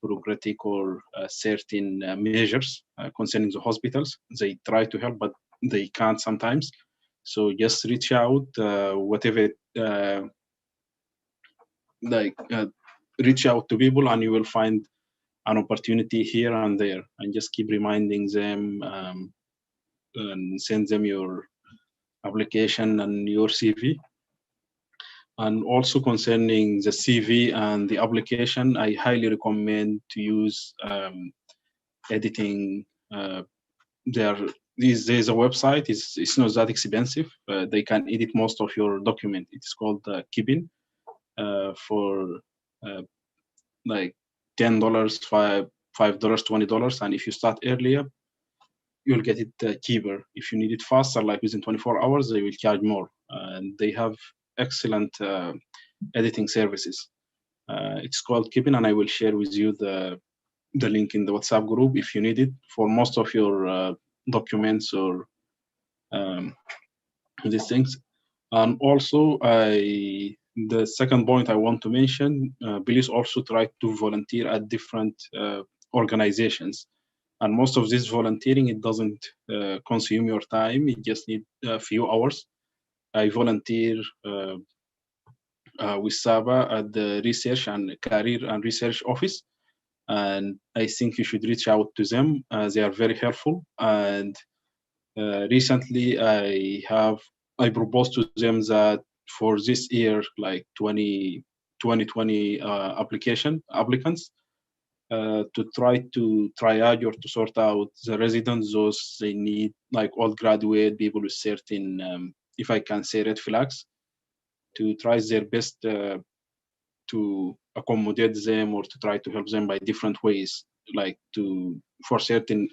bureaucratic or certain measures concerning the hospitals. They try to help, but they can't sometimes. So just reach out, whatever, reach out to people, and you will find an opportunity here and there, and just keep reminding them and send them your application and your CV. And also concerning the CV and the application, I highly recommend to use editing. There's a website, it's not that expensive. They can edit most of your document. It's called Kibin for like $10, $5, $20. And if you start earlier, you'll get it cheaper. If you need it faster, like within 24 hours, they will charge more. And they have excellent editing services. It's called Kibin, and I will share with you the link in the WhatsApp group if you need it for most of your documents or these things. And also, the second point I want to mention, please also try to volunteer at different organizations. And most of this volunteering, it doesn't consume your time. It just needs a few hours. I volunteer with Saba at the Research and Career and Research Office. And I think you should reach out to them. They are very helpful. And recently I proposed to them that for this year, like 2020 applicants, to try to triage or to sort out the residents, those they need, like old graduate people with certain, if I can say, red flags, to try their best to accommodate them or to try to help them by different ways, like for certain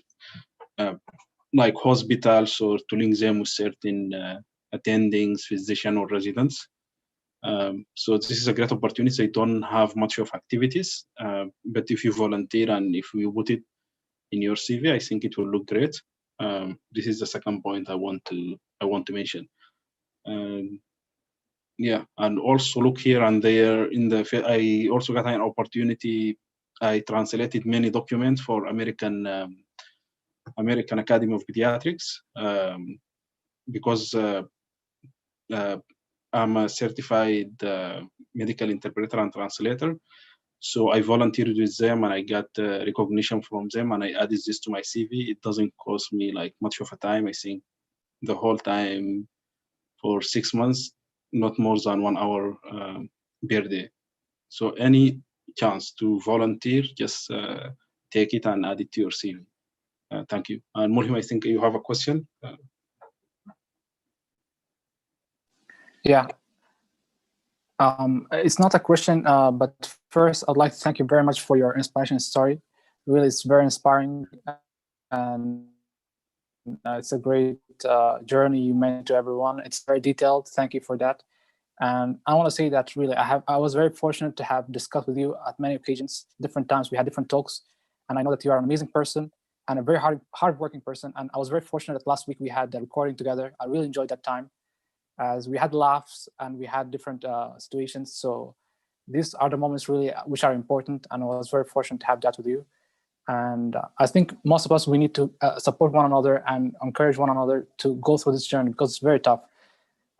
like hospitals, or to link them with certain attendings, physician or residents. So this is a great opportunity. They don't have much of activities, but if you volunteer and if you put it in your CV, I think it will look great. This is the second point I want to mention. Yeah, and also look here and there I also got an opportunity. I translated many documents for American Academy of Pediatrics, because I'm a certified medical interpreter and translator. So I volunteered with them and I got recognition from them, and I added this to my CV. It doesn't cost me like much of a time. I think the whole time for 6 months, not more than 1 hour per day. So any chance to volunteer, just take it and add it to your CV. Thank you. And Mulhim, I think you have a question. Yeah. It's not a question, but first I'd like to thank you very much for your inspiration story. Really, it's very inspiring, and it's a great journey you made to everyone. It's very detailed. Thank you for that. And I want to say that really, I was very fortunate to have discussed with you at many occasions, different times. We had different talks, and I know that you are an amazing person and a very hardworking person. And I was very fortunate that last week we had the recording together. I really enjoyed that time, as we had laughs and we had different situations. So these are the moments really which are important, and I was very fortunate to have that with you. And I think most of us, we need to support one another and encourage one another to go through this journey, because it's very tough.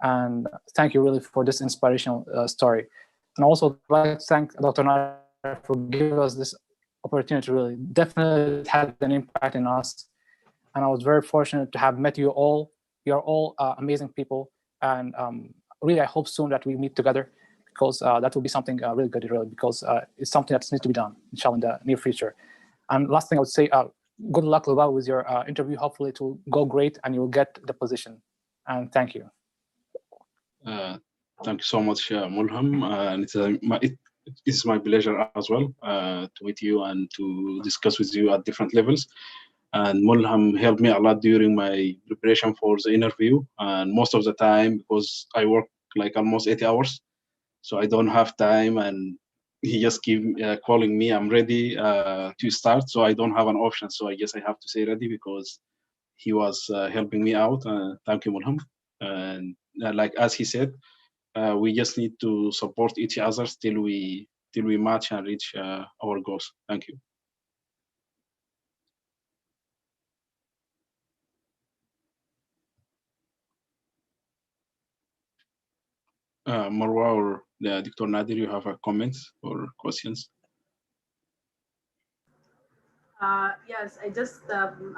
And thank you really for this inspirational story. And also I'd like to thank Dr. Nader for giving us this opportunity. Really, definitely it had an impact in us. And I was very fortunate to have met you all. You're all amazing people. And really, I hope soon that we meet together, because that will be something really good, really, because it's something that needs to be done, inshallah, in the near future. And last thing I would say, good luck, Lubab, with your interview. Hopefully it will go great and you will get the position. And thank you. Thank you so much, Mulham. And it's my pleasure as well to meet you and to discuss with you at different levels. And Mulham helped me a lot during my preparation for the interview. And most of the time, because I work like almost 80 hours, so I don't have time. And he just keep calling me, I'm ready to start. So I don't have an option. So I guess I have to say ready, because he was helping me out. Thank you, Mulham. And like as he said, we just need to support each other till we match and reach our goals. Thank you. Marwa or Dr. Nadir, you have a comments or questions? Yes, I just,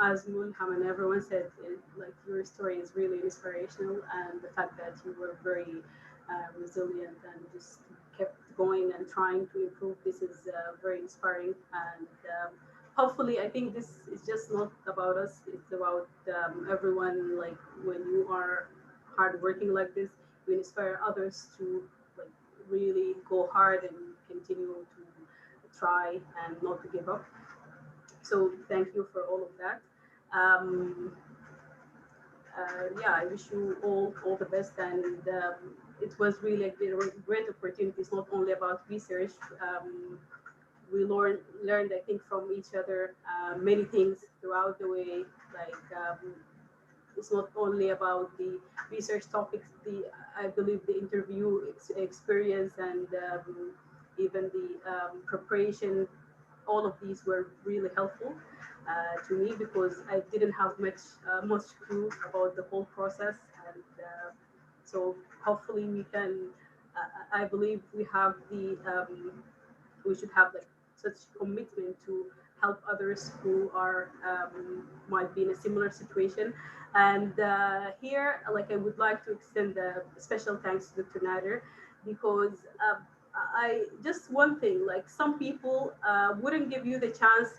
as Mulham and everyone said, like your story is really inspirational, and the fact that you were very resilient and just kept going and trying to improve, this is very inspiring. And hopefully, I think this is just not about us, it's about everyone. Like when you are hardworking like this, you inspire others to like really go hard and continue to try and not to give up. So thank you for all of that. Yeah, I wish you all the best, and it was really a great opportunity. It's not only about research. We learned, I think, from each other many things throughout the way. Like it's not only about the research topics. I believe the interview experience and even the preparation, all of these were really helpful to me, because I didn't have much clue about the whole process, and So hopefully we can. I believe we have the we should have like such commitment to help others who are might be in a similar situation. And here, like I would like to extend a special thanks to Dr. Nader because I just one thing like some people wouldn't give you the chance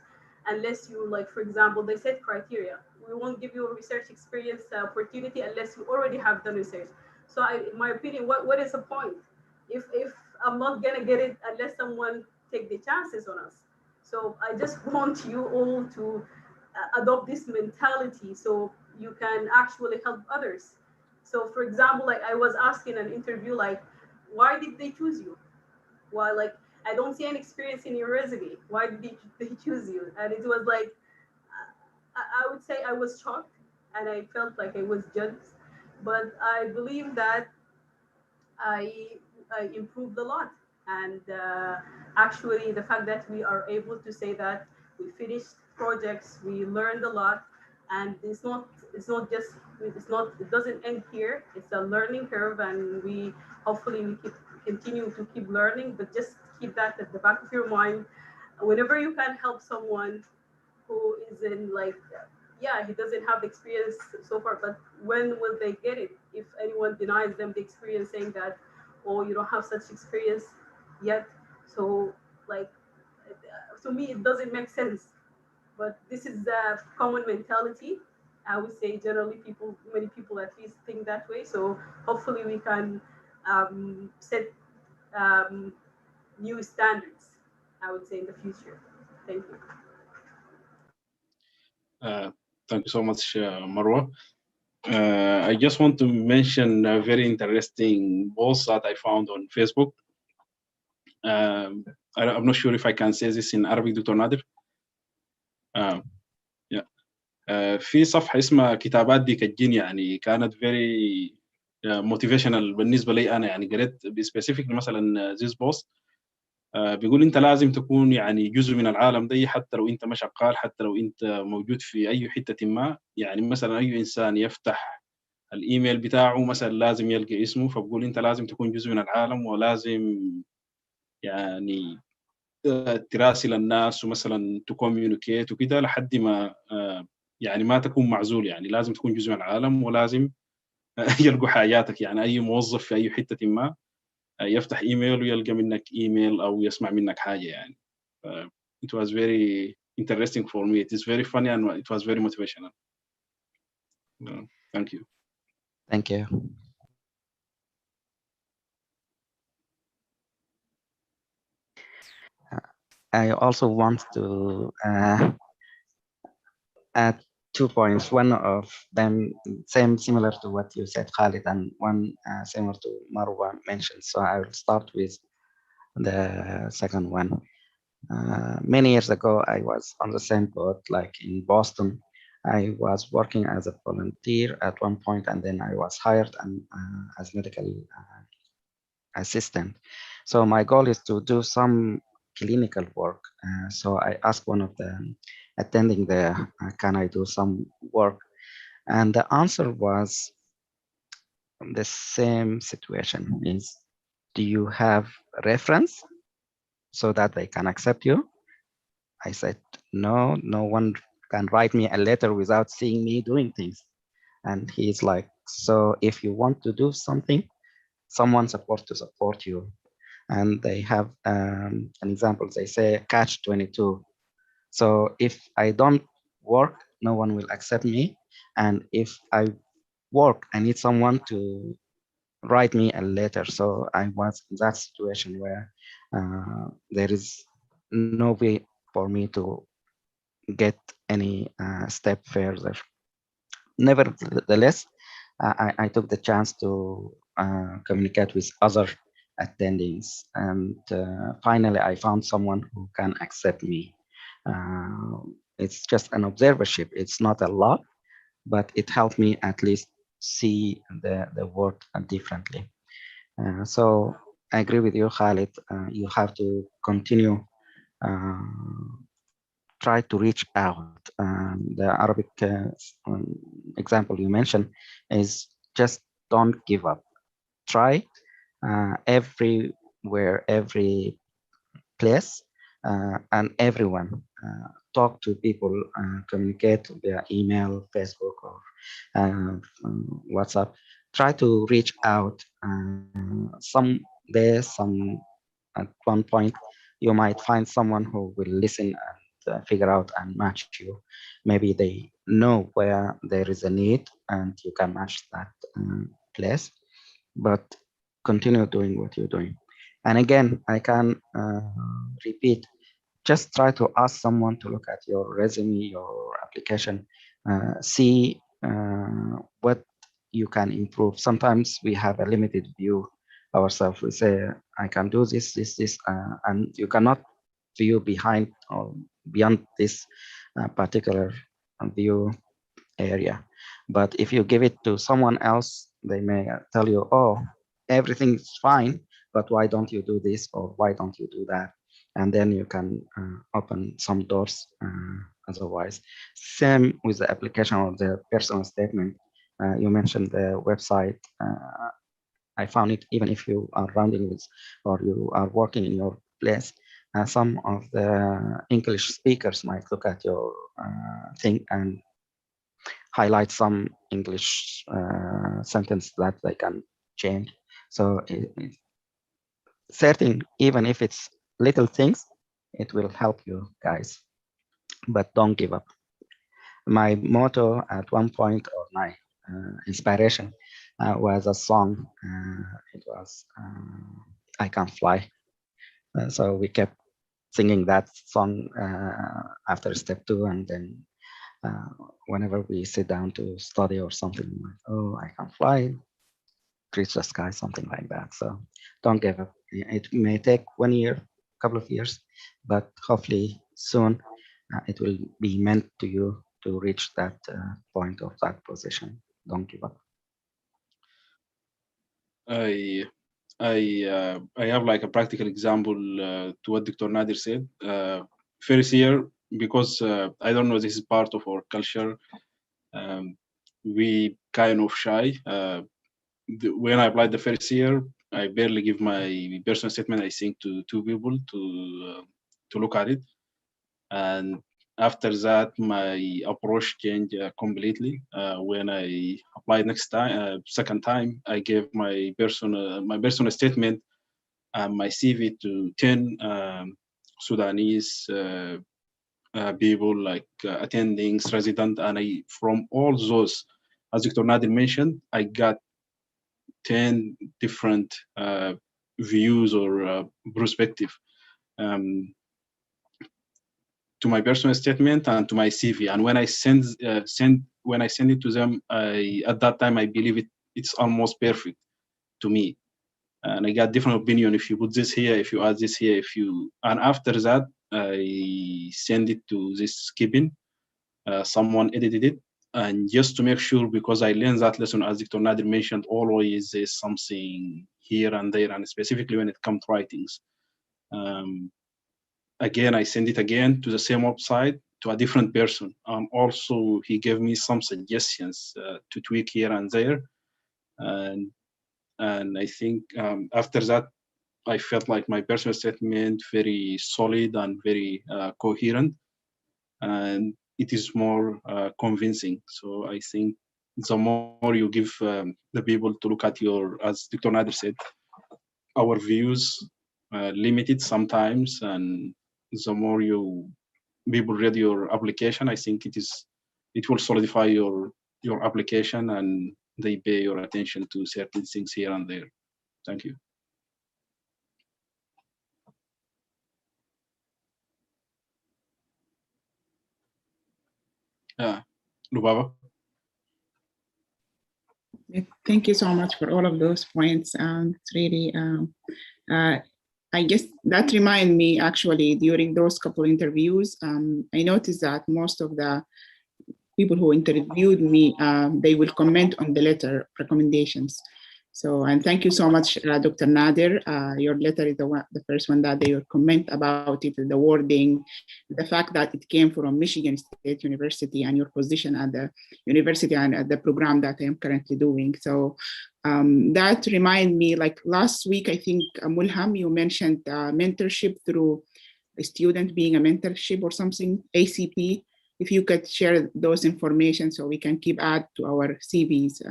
unless you like for example they set criteria. We won't give you a research experience opportunity unless you already have done research. So in my opinion, what is the point if I'm not gonna get it unless someone take the chances on us. So I just want you all to adopt this mentality so you can actually help others. So for example, like I was asking an interview, like, why did they choose you? Why, like, I don't see any experience in your resume. Why did they choose you? And it was like, I would say I was shocked and I felt like I was judged. But I believe that I, I improved a lot. And actually, the fact that we are able to say that we finished projects, we learned a lot, and it's not just it doesn't end here. It's a learning curve, and we hopefully we keep continue to keep learning, but just keep that at the back of your mind. Whenever you can help someone who is in like yeah, he doesn't have the experience so far, but when will they get it if anyone denies them the experience saying that oh you don't have such experience yet? So like to me it doesn't make sense, but this is the common mentality. I would say generally many people at least think that way, so hopefully we can set um, new standards, I would say, in the future. Thank you. Thank you so much, Marwa. I just want to mention a very interesting post that I found on Facebook. I'm not sure if I can say this in Arabic, Dr. Nader. Yeah. في صفحة اسمها كتابات ديك الجن، يعني كانت very motivational بالنسبة لي أنا. يعني قريت specifically مثلا this post بيقول انت لازم تكون يعني جزء من العالم ده، حتى لو انت ما شغال، حتى لو انت موجود في اي حته ما. يعني مثلا اي انسان يفتح الايميل بتاعه مثلا لازم يلقى اسمه، فبقول انت لازم تكون جزء من العالم، ولازم يعني تراسل الناس ومثلا تكوميونيكيت وكده لحد ما يعني ما تكون معزول. يعني لازم تكون جزء من العالم، ولازم يلقوا حاجاتك. يعني اي موظف في اي حته ما يفتح ايميل ويلقى منك ايميل او يسمع منك حاجه يعني. It was very interesting for me. It is very funny and it was very motivational. Thank you. Thank you. I also want to add 2 points. One of them similar to what you said, Khalid, and one similar to Marwa mentioned. So I will start with the second one. Many years ago, I was on the same boat, like in Boston. I was working as a volunteer at one point, and then I was hired as medical assistant. So my goal is to do some clinical work. So I asked one of the attending there, can I do some work? And the answer was the same situation is, do you have reference so that they can accept you? I said, no one can write me a letter without seeing me doing things. And he's like, so if you want to do something, someone's supposed to support you. And they have an example, they say catch 22. So if I don't work, no one will accept me. And if I work, I need someone to write me a letter. So I was in that situation where there is no way for me to get any step further. Nevertheless, I took the chance to communicate with other attendings, and finally I found someone who can accept me. It's just an observership. It's not a lot, but it helped me at least see the world differently. So I agree with you, Khalid. You have to continue try to reach out. The Arabic example you mentioned is just don't give up. try everywhere, every place, and everyone. Talk to people, communicate via email, Facebook, or WhatsApp. Try to reach out. Some days, at one point, you might find someone who will listen and figure out and match you. Maybe they know where there is a need and you can match that place, but continue doing what you're doing. And again, I can repeat, just try to ask someone to look at your resume, your application, see what you can improve. Sometimes we have a limited view ourselves. We say, I can do this, this, and you cannot view behind or beyond this particular view area. But if you give it to someone else, they may tell you, oh, everything's fine, but why don't you do this, or why don't you do that? And then you can open some doors otherwise. Same with the application or the personal statement. You mentioned the website. I found it, even if you are rounding with or you are working in your place, some of the English speakers might look at your thing and highlight some English sentence that they can change. So certain, even if it's little things, it will help you guys, but don't give up. My motto at one point, or my inspiration, was a song. It was I Can Fly. So we kept singing that song after step 2, and then whenever we sit down to study or something, like, oh, I can fly, reach the sky, something like that. So don't give up. It may take 1 year, couple of years, but hopefully soon it will be meant to you to reach that point of that position. Don't give up. I have like a practical example to what Dr. Nadir said. First year, because I don't know, this is part of our culture. We kind of shy. When I applied the first year, I barely give my personal statement, I think, to 2 people to look at it. And after that, my approach changed completely. When I applied next time, second time, I gave my personal statement and my CV to 10 Sudanese people, like attendings, resident, and from all those, as Dr. Nadir mentioned, I got 10 different views or perspective to my personal statement and to my CV. And when I send it to them, at that time I believe it's almost perfect to me. And I got different opinion. If you put this here, if you add this here, and after that I send it to this Kibin. Someone edited it, and just to make sure, because I learned that lesson, as Dr. Nadir mentioned, always there's something here and there, and specifically when it comes to writings. Again, I send it again to the same website to a different person. Also, he gave me some suggestions to tweak here and there, and I think after that, I felt like my personal statement very solid and very coherent, and it is more convincing. So I think the more you give the people to look at your, as Dr. Nadir said, our views limited sometimes, and the more people read your application, I think it will solidify your application, and they pay your attention to certain things here and there. Thank you. Lubaba. Thank you so much for all of those points. It's really, I guess that reminded me actually during those couple interviews, I noticed that most of the people who interviewed me, they will comment on the letter recommendations. So, and thank you so much, Dr. Nader. Your letter is the first one that your comment about it, the wording, the fact that it came from Michigan State University and your position at the university and at the program that I am currently doing. So that remind me, like last week, I think, Mulham, you mentioned mentorship through a student being a mentorship or something, ACP. If you could share those information so we can keep add to our CVs.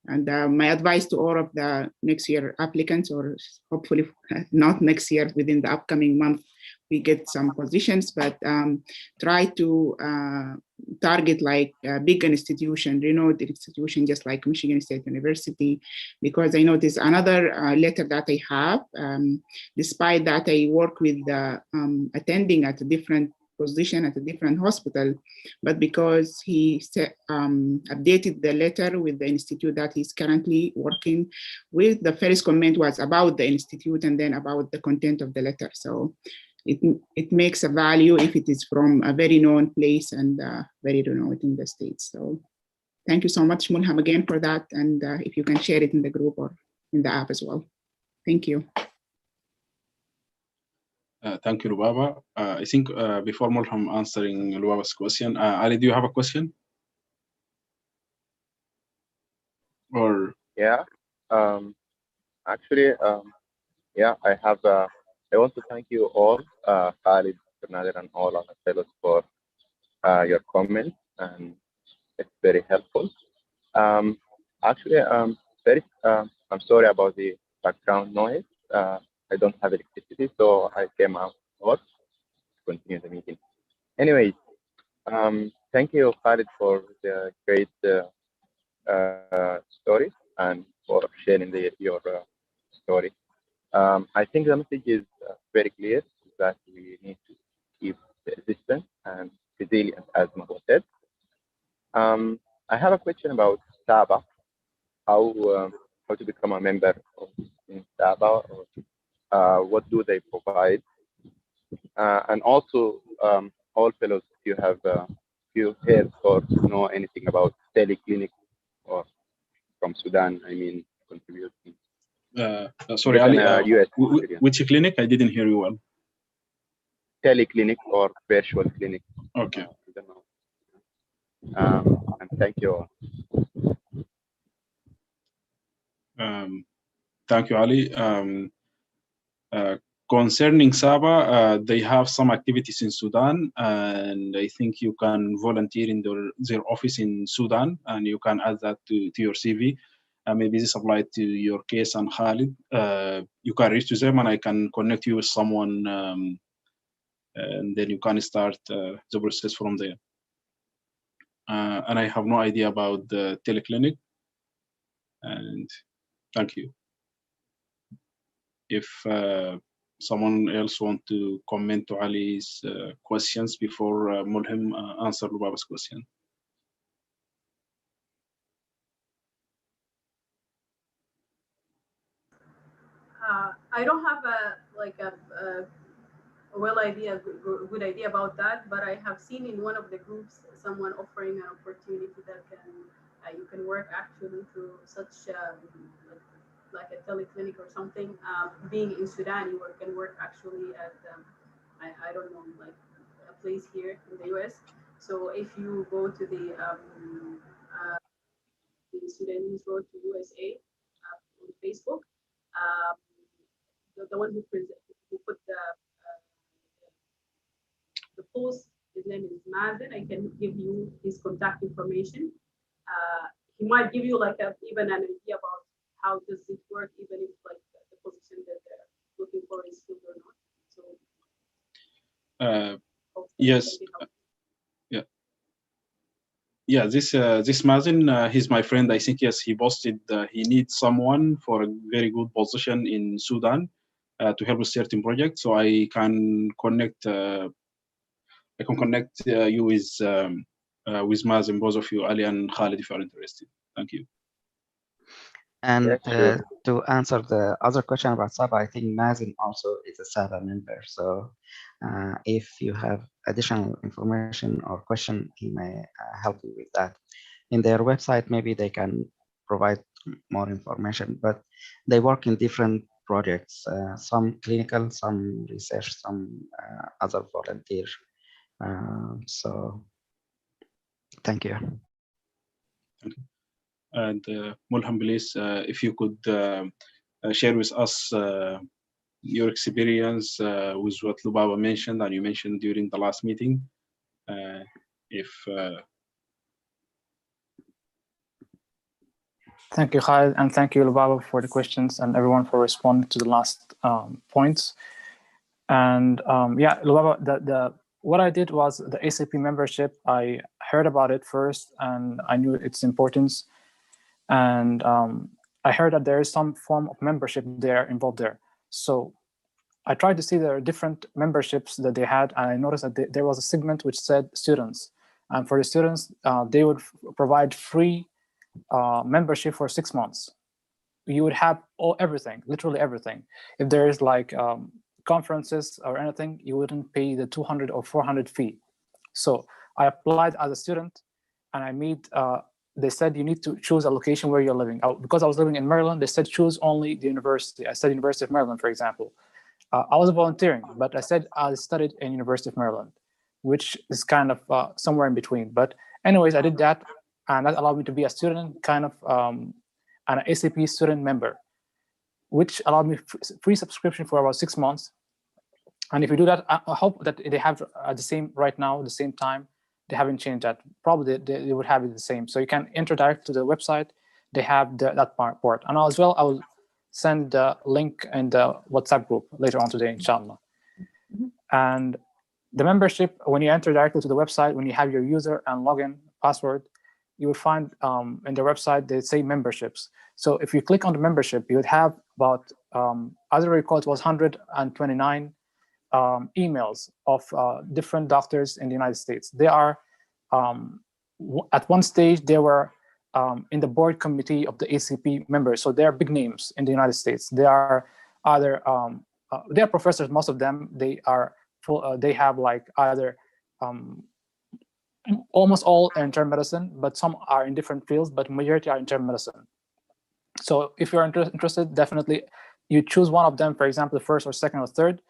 And my advice to all of the next year applicants, or hopefully not next year, within the upcoming month, we get some positions, but try to target like a big institution, renowned institution, just like Michigan State University, because I noticed another letter that I have, despite that I work with attending at a different position at a different hospital, but because he updated the letter with the institute that he's currently working with, the first comment was about the institute and then about the content of the letter. So it makes a value if it is from a very known place and very renowned in the States. So thank you so much, Mulham, again for that. And if you can share it in the group or in the app as well. Thank you. Thank you, Lubaba. I think before Mulham answering Lubaba's question, Ali, do you have a question? Or yeah, actually, yeah, I have. I want to thank you all, Khalid, Nader, and all our fellows for your comments, and it's very helpful. Actually, very. I'm sorry about the background noise. I don't have electricity, so I came out to continue the meeting. Anyways, thank you, Khalid, for the great story and for sharing your story. I think the message is very clear that we need to keep resistant and resilient, as Mahmoud said. I have a question about Saba. How to become a member of Saba, or what do they provide? And also, all fellows, if you have you heard or know anything about Teleclinic or from Sudan, I mean, contributing. Sorry, Ali, which clinic? I didn't hear you well. Teleclinic or virtual clinic. Okay. I don't know. And thank you all. Thank you, Ali. Concerning Saba, they have some activities in Sudan, and I think you can volunteer in their office in Sudan, and you can add that to your CV. Maybe this applies to your case and Khalid. You can reach to them, and I can connect you with someone, and then you can start the process from there. And I have no idea about the Teleclinic, and thank you. If someone else want to comment to Ali's questions before Mulham answer Lubaba's question. I don't have a good idea about that, but I have seen in one of the groups someone offering an opportunity that you can work actually through such like a teleclinic or something. Being in Sudan, you can work actually at I don't know, like a place here in the US. So if you go to the Sudanese Road to USA on Facebook, the one who put the post, his name is Mazen. I can give you his contact information. He might give you like even an idea about how does it work, even if like the position that they're looking for is filled or not. So yes, yeah. This Mazen, he's my friend. I think yes, he posted he needs someone for a very good position in Sudan to help with certain projects. So I can connect. I can connect you with Mazen, both of you, Ali and Khalid, if you are interested. Thank you. And to answer the other question about Saba, I think Mazen also is a Saba member. So if you have additional information or question, he may help you with that. In their website, maybe they can provide more information, but they work in different projects, some clinical, some research, some other volunteer. So thank you. And Mulham, please, if you could share with us your experience with what Lubaba mentioned and you mentioned during the last meeting. Thank you, Khalid, and thank you, Lubaba, for the questions and everyone for responding to the last points. And yeah, Lubaba, what I did was the ACP membership. I heard about it first, and I knew its importance. And I heard that there is some form of membership there involved there. So I tried to see there are different memberships that they had, and I noticed that there was a segment which said students. And for the students, they would provide free membership for 6 months. You would have everything, literally everything. If there is like conferences or anything, you wouldn't pay the 200 or 400 fee. So I applied as a student, and I made, they said you need to choose a location where you're living. Because I was living in Maryland, they said choose only the university. I said University of Maryland, for example. I was volunteering, but I said I studied in University of Maryland, which is kind of somewhere in between. But anyways, I did that, and that allowed me to be a student, kind of an ACP student member, which allowed me free subscription for about 6 months. And if you do that, I hope that they have the same right now, the same time. They haven't changed that. Probably they would have it the same. So you can enter direct to the website. They have that part. And as well, I will send the link in the WhatsApp group later on today, inshallah. And the membership, when you enter directly to the website, when you have your user and login password, you will find in their website, they say memberships. So if you click on the membership, you would have about, as I recall, it was 129 emails of different doctors in the United States. They are, at one stage, they were in the board committee of the ACP members. So they are big names in the United States. They are either, they are professors, most of them. They are full, they have like either almost all internal medicine, but some are in different fields, but majority are internal medicine. So if you're interested, definitely you choose one of them, for example, the first or second or third,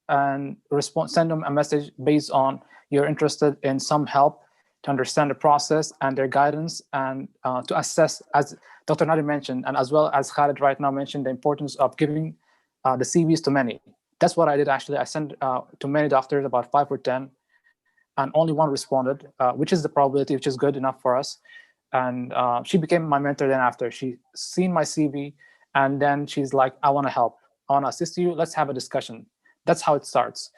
and send them a message based on you're interested in some help to understand the process and their guidance, and to assess, as Dr. Nadi mentioned, and as well as Khalid right now mentioned, the importance of giving the CVs to many. That's what I did actually. I sent to many doctors, about 5 or 10, and only one responded, which is the probability, which is good enough for us. And she became my mentor then after. She seen my CV, and then she's like, I want to help. I want to assist you. Let's have a discussion. That's how it starts.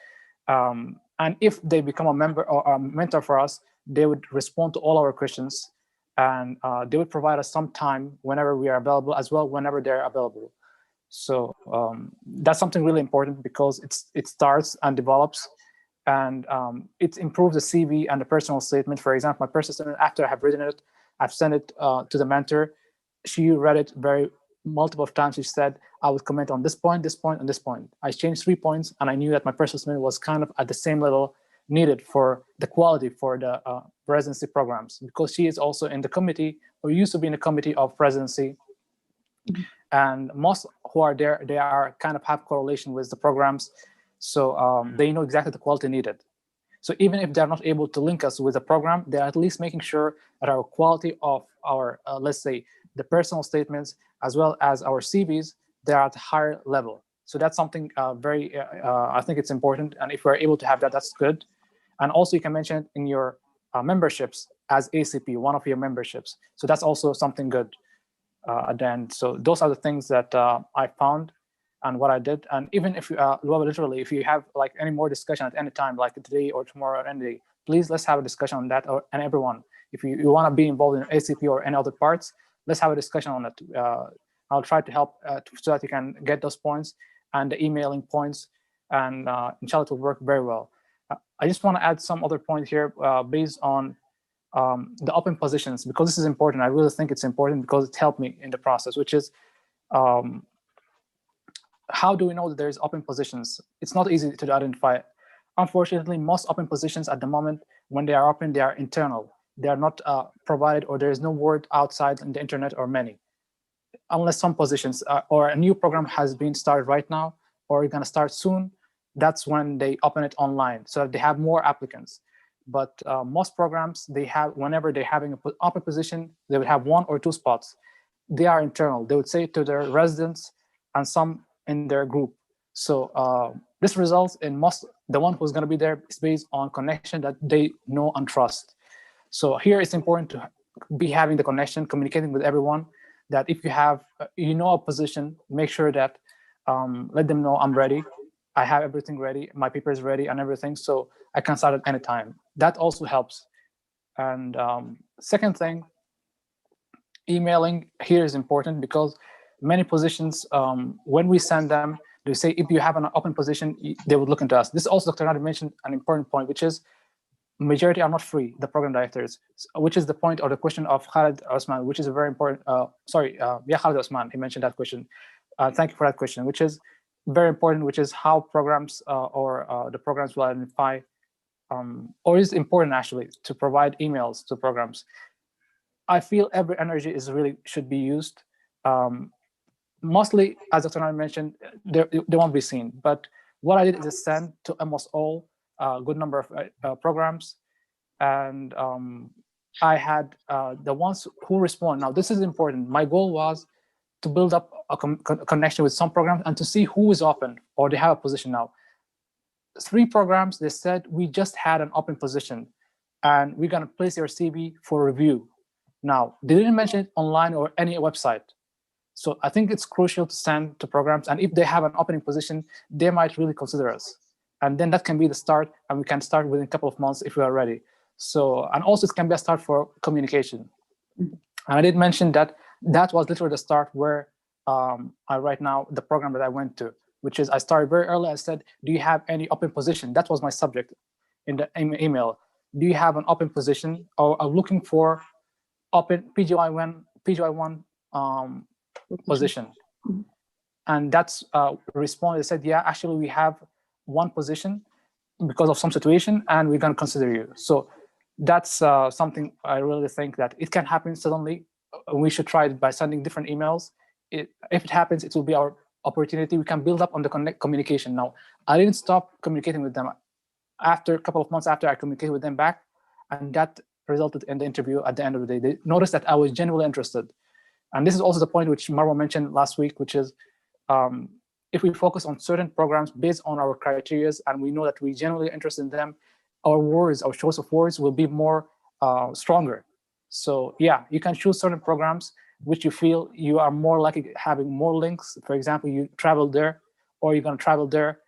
And if they become a member or a mentor for us, they would respond to all our questions, and they would provide us some time whenever we are available, as well whenever they're available. So that's something really important, because it starts and develops, and it improves the CV and the personal statement. For example, my personal statement, after I have written it, I've sent it to the mentor. She read it multiple times. She said, I would comment on this point, this point, and this point. I changed 3 points, and I knew that my personal statement was kind of at the same level needed for the quality for the residency programs, because she is also in the committee, or used to be in the committee of residency. And most who are there, they are kind of have correlation with the programs. So they know exactly the quality needed. So even if they're not able to link us with the program, they're at least making sure that our quality of our, let's say, the personal statements, as well as our CVs, they're at a higher level. So that's something very, I think it's important. And if we're able to have that, that's good. And also you can mention it in your memberships as ACP, one of your memberships. So that's also something good. Then, so those are the things that I found and what I did. And even if you, literally, if you have like any more discussion at any time, like today or tomorrow or any day, please let's have a discussion on that. And everyone, if you want to be involved in ACP or any other parts, let's have a discussion on it. I'll try to help so that you can get those points and the emailing points, and inshallah it will work very well. I just want to add some other point here based on the open positions, because this is important. I really think it's important because it helped me in the process, which is how do we know that there's open positions? It's not easy to identify. Unfortunately, most open positions at the moment, when they are open, they are internal. They are not provided, or there is no word outside in the internet or many. unless some positions or a new program has been started right now, or you're going to start soon, that's when they open it online so that they have more applicants. But most programs, they have, whenever they're having an open position, they would have 1 or 2 spots. They are internal. They would say to their residents and some in their group. So this results in the one who's going to be there is based on connection that they know and trust. So here it's important to be having the connection, communicating with everyone, that if you have, a position, make sure that let them know I'm ready. I have everything ready. My paper is ready and everything. So I can start at any time. That also helps. And second thing, emailing here is important because many positions, when we send them, they say if you have an open position, they would look into us. This also, Dr. Nader mentioned an important point, which is majority are not free, the program directors, which is the point or the question of Khalid Osman, which is a very important, Khalid Osman, he mentioned that question. Thank you for that question, which is very important, which is how programs or the programs will identify, or is important actually, to provide emails to programs. I feel every energy is really should be used. Mostly, as Dr. Nader mentioned, they won't be seen. But what I did is send to almost all a good number of programs, and I had the ones who respond. Now, this is important. My goal was to build up a connection with some programs and to see who is open or they have a position now. 3 programs, they said, we just had an open position and we're going to place your CV for review. Now, they didn't mention it online or any website. So I think it's crucial to send to programs, and if they have an opening position, they might really consider us. And then that can be the start, and we can start within a couple of months if we are ready. So, and also it can be a start for communication. And I did mention that that was literally the start where right now, the program that I went to, which is I started very early. I said, do you have any open position? That was my subject in the email. Do you have an open position, or are looking for open PGY1 position? And that's responded. They said, yeah, actually we have one position because of some situation, and we're going to consider you. So that's something I really think that it can happen suddenly. We should try it by sending different emails. If it happens, it will be our opportunity. We can build up on the communication. Now, I didn't stop communicating with them. After a couple of months after, I communicated with them back, and that resulted in the interview at the end of the day. They noticed that I was genuinely interested. And this is also the point which Marwa mentioned last week, which is if we focus on certain programs based on our criteria, and we know that we genuinely interested in them, our words, our choice of words will be more stronger. So yeah, you can choose certain programs which you feel you are more likely having more links. For example, you travel there, or you're going to travel there,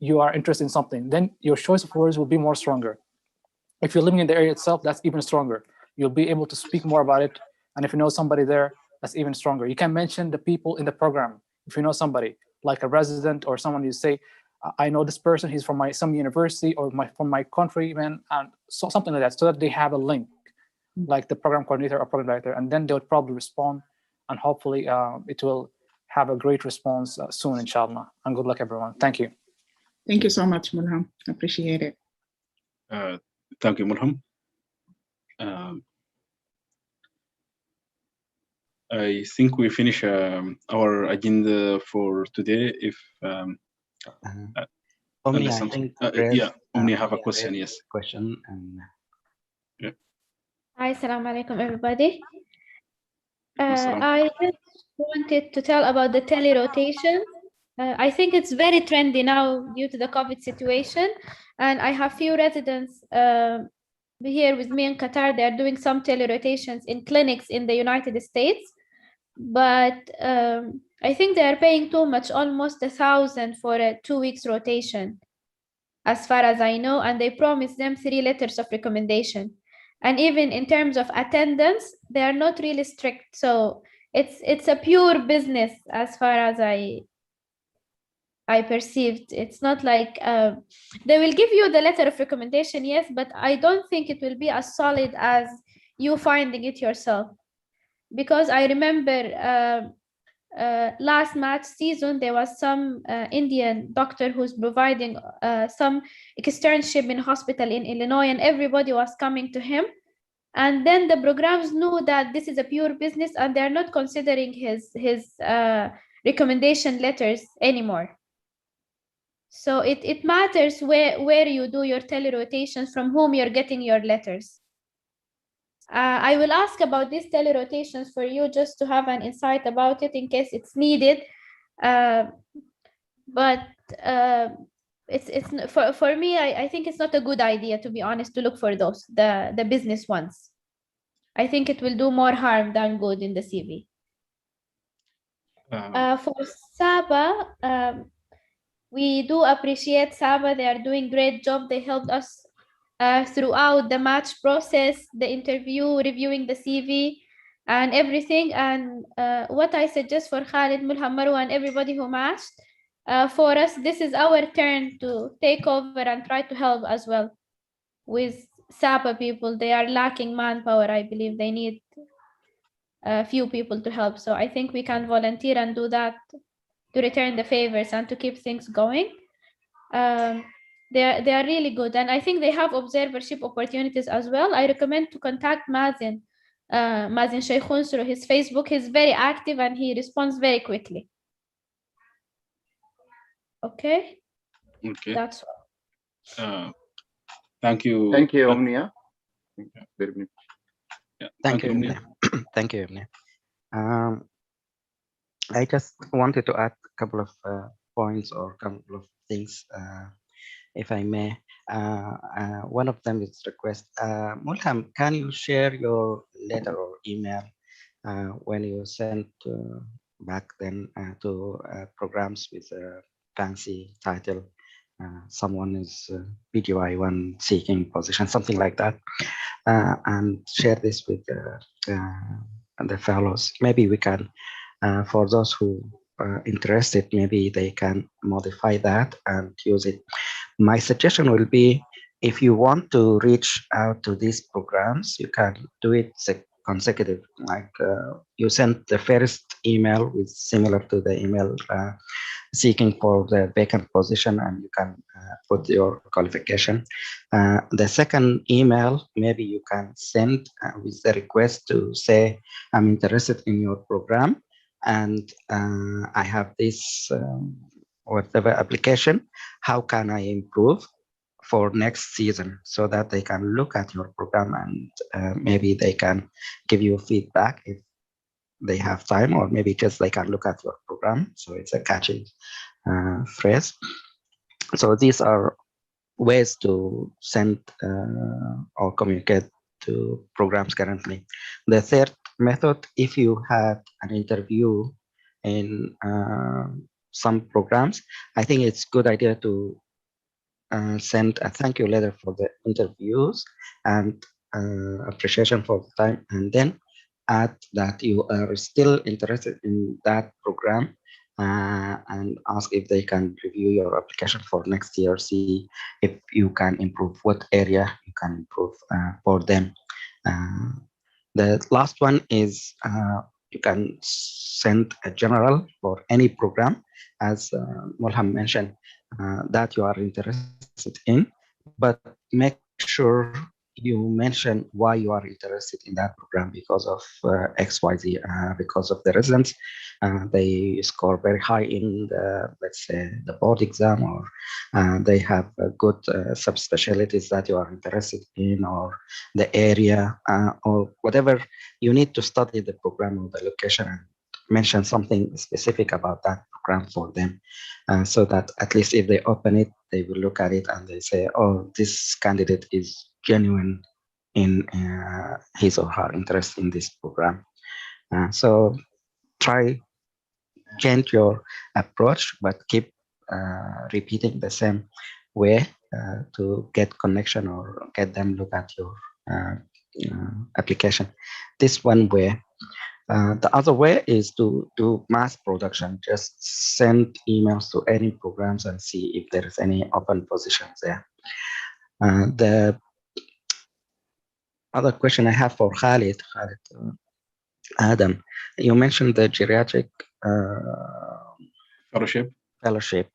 you are interested in something, then your choice of words will be more stronger. If you're living in the area itself, that's even stronger. You'll be able to speak more about it. And if you know somebody there, that's even stronger. You can mention the people in the program. If you know somebody, like a resident or someone, you say, I know this person, he's from some university or from my country, and so something like that, so that they have a link, like the program coordinator or program director, and then they would probably respond, and hopefully it will have a great response soon, inshallah. And good luck, everyone. Thank you. Thank you so much, Mulham. Appreciate it. Thank you, Mulham. I think we finish our agenda for today. If Omni, I think Omni have a question. Yes. Question and. Yeah. Hi, assalamu alaikum, everybody. I just wanted to tell about the tele-rotation. I think it's very trendy now due to the COVID situation, and I have few residents here with me in Qatar. They are doing some tele-rotations in clinics in the United States, but I think they are paying too much, almost $1,000 for a 2 weeks rotation, as far as I know, and they promise them 3 letters of recommendation. And even in terms of attendance, they are not really strict. So it's a pure business as far as I perceived. It's not like they will give you the letter of recommendation, yes, but I don't think it will be as solid as you finding it yourself. Because I remember last match season, there was some Indian doctor who's providing some externship in hospital in Illinois, and everybody was coming to him. And then the programs know that this is a pure business and they're not considering his recommendation letters anymore. So it matters where you do your telerotations, from whom you're getting your letters. I will ask about these telerotations for you just to have an insight about it in case it's needed. But it's for me, I think it's not a good idea, to be honest, to look for those, the business ones. I think it will do more harm than good in the CV. For Saba, we do appreciate Saba. They are doing great job. They helped us throughout the match process, the interview, reviewing the CV and everything. And what I suggest for Khalid, Mulham, Marwa, and everybody who matched, for us, this is our turn to take over and try to help as well with Saba people. They are lacking manpower. I believe they need a few people to help. So I think we can volunteer and do that to return the favors and to keep things going. They are really good, and I think they have observership opportunities as well. I recommend to contact Mazen Sheikhun through his Facebook. He's very active and he responds very quickly. Okay. Okay. That's all. Thank you. Thank you, Omnia. Very much. Yeah. Thank you, Omnia. Thank you, Omnia. I just wanted to add a couple of points or a couple of things, if I may. One of them is request. Mulham, can you share your letter or email when you sent back then to programs with a fancy title? Someone is PGY1 seeking position, something like that, and share this with the fellows. Maybe we can, for those who are interested, maybe they can modify that and use it. My suggestion will be, if you want to reach out to these programs, you can do it consecutive. Like you send the first email with similar to the email seeking for the vacant position, and you can put your qualification. The second email, maybe you can send with the request to say, I'm interested in your program, and I have this whatever application. How can I improve for next season, so that they can look at your program and maybe they can give you feedback if they have time, or maybe just they can look at your program. So it's a catchy phrase. So these are ways to send or communicate to programs currently. The third method, if you had an interview in some programs, I think it's a good idea to send a thank you letter for the interviews and appreciation for the time, and then add that you are still interested in that program and ask if they can review your application for next year, see if you can improve, what area you can improve for them. The last one is you can send a general for any program, as Mulham mentioned, that you are interested in, but make sure you mention why you are interested in that program, because of XYZ, because of the residents. They score very high in the, let's say, the board exam, or they have good subspecialties that you are interested in, or the area, or whatever. You need to study the program or the location and mention something specific about that program for them, so that at least if they open it, they will look at it and they say, oh, this candidate is genuine in his or her interest in this program. So try change your approach, but keep repeating the same way to get connection or get them look at your application. This one way. The other way is to do mass production. Just send emails to any programs and see if there is any open positions there. The other question I have for Khalid, Adam, you mentioned the geriatric fellowship.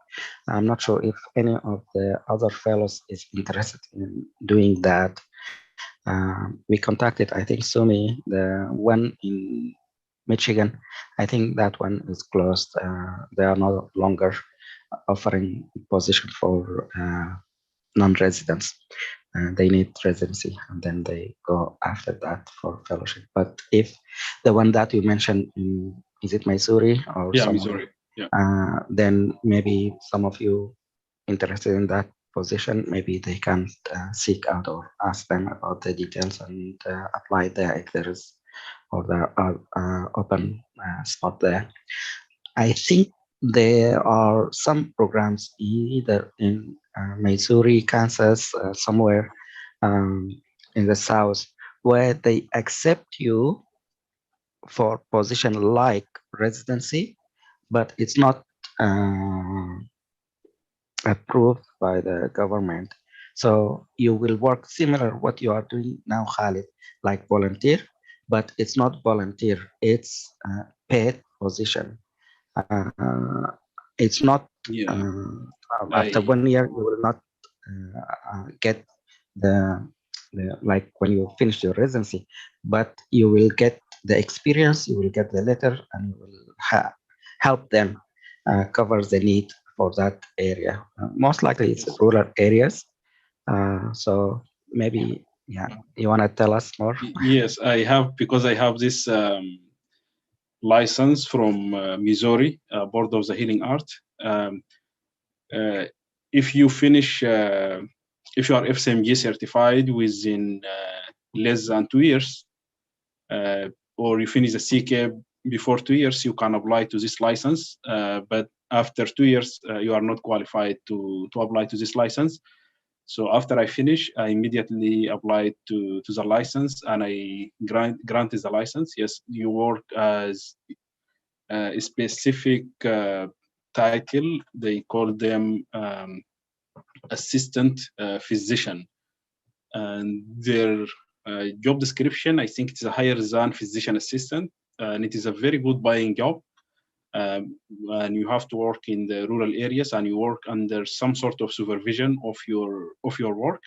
I'm not sure if any of the other fellows is interested in doing that. We contacted, I think, Sumi, the one in Michigan. I think that one is closed. They are no longer offering position for non-residents. They need residency, and then they go after that for fellowship. But if the one that you mentioned, is it Missouri or Yeah, somewhere? Missouri. Yeah. Then maybe some of you interested in that position, maybe they can seek out or ask them about the details and apply there if there is, or there are open spot there. I think there are some programs either in Missouri, Kansas, somewhere in the South, where they accept you for position like residency, but it's not approved by the government. So you will work similar what you are doing now, Khalid, like volunteer, but it's not volunteer, it's paid position. It's not after 1 year you will not get the like when you finish your residency, but you will get the experience, you will get the letter, and you will help them cover the need for that area. Most likely it's rural areas. So maybe, yeah, you want to tell us more? Yes, I have, because I have this license from Missouri, Board of the Healing Art. If you finish, if you are FCMG certified within less than 2 years, or you finish the CK before 2 years, you can apply to this license. But after 2 years, you are not qualified to apply to this license. So after I finish, I immediately applied to the license, and I granted the license. Yes, you work as a specific title. They call them assistant physician, and their job description, I think it's higher than physician assistant, and it is a very good buying job. And you have to work in the rural areas, and you work under some sort of supervision of your work.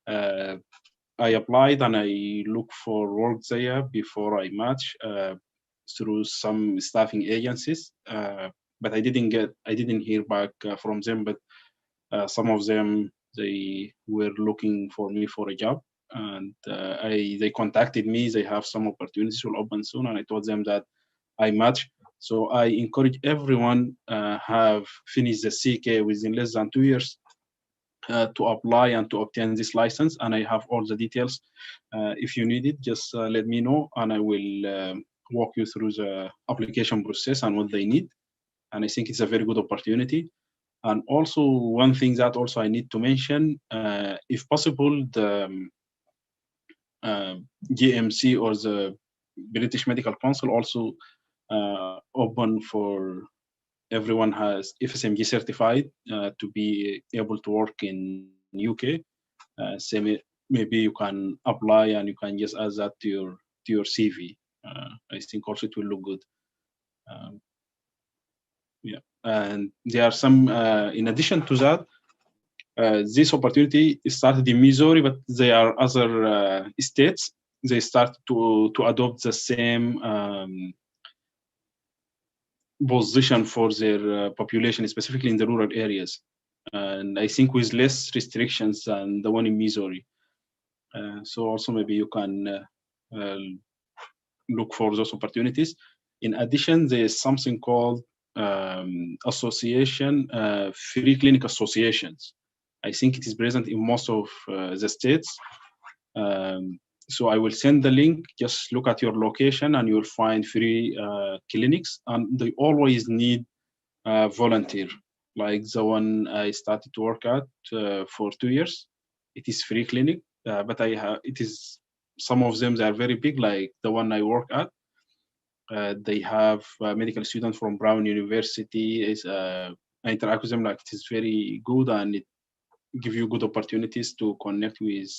I applied and I look for work there before I match through some staffing agencies, but I didn't hear back from them. But some of them, they were looking for me for a job, and they contacted me. They have some opportunities will open soon, and I told them that I match. So I encourage everyone have finished the CK within less than 2 years to apply and to obtain this license. And I have all the details. If you need it, just let me know, and I will walk you through the application process and what they need. And I think it's a very good opportunity. And also, one thing that also I need to mention, if possible, the GMC or the British Medical Council also open for everyone has FSMG certified to be able to work in UK. Maybe you can apply and you can just add that to your CV. I think also it will look good. Yeah, and there are some. In addition to that, this opportunity started in Missouri, but there are other states. They start to adopt the same position for their population, specifically in the rural areas, and I think with less restrictions than the one in Missouri. So also maybe you can look for those opportunities. In addition, there is something called association, free clinic associations. I think it is present in most of the states. So I will send the link. Just look at your location and you will find free clinics, and they always need volunteer. Like the one I started to work at for 2 years, it is free clinic, but it is some of them, they are very big. Like the one I work at, they have medical students from Brown University. I interact with them, like it is very good, and it give you good opportunities to connect with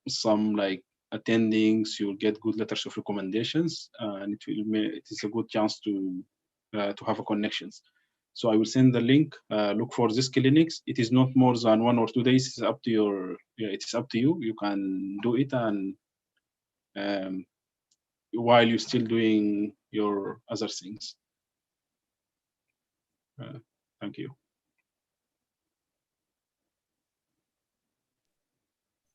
some like attendings. You'll get good letters of recommendations, and it is a good chance to have a connections. So I will send the link. Look for these clinics. It is not more than 1 or 2 days. It's up to your. Yeah, it's up to you. You can do it, and while you're still doing your other things. Thank you.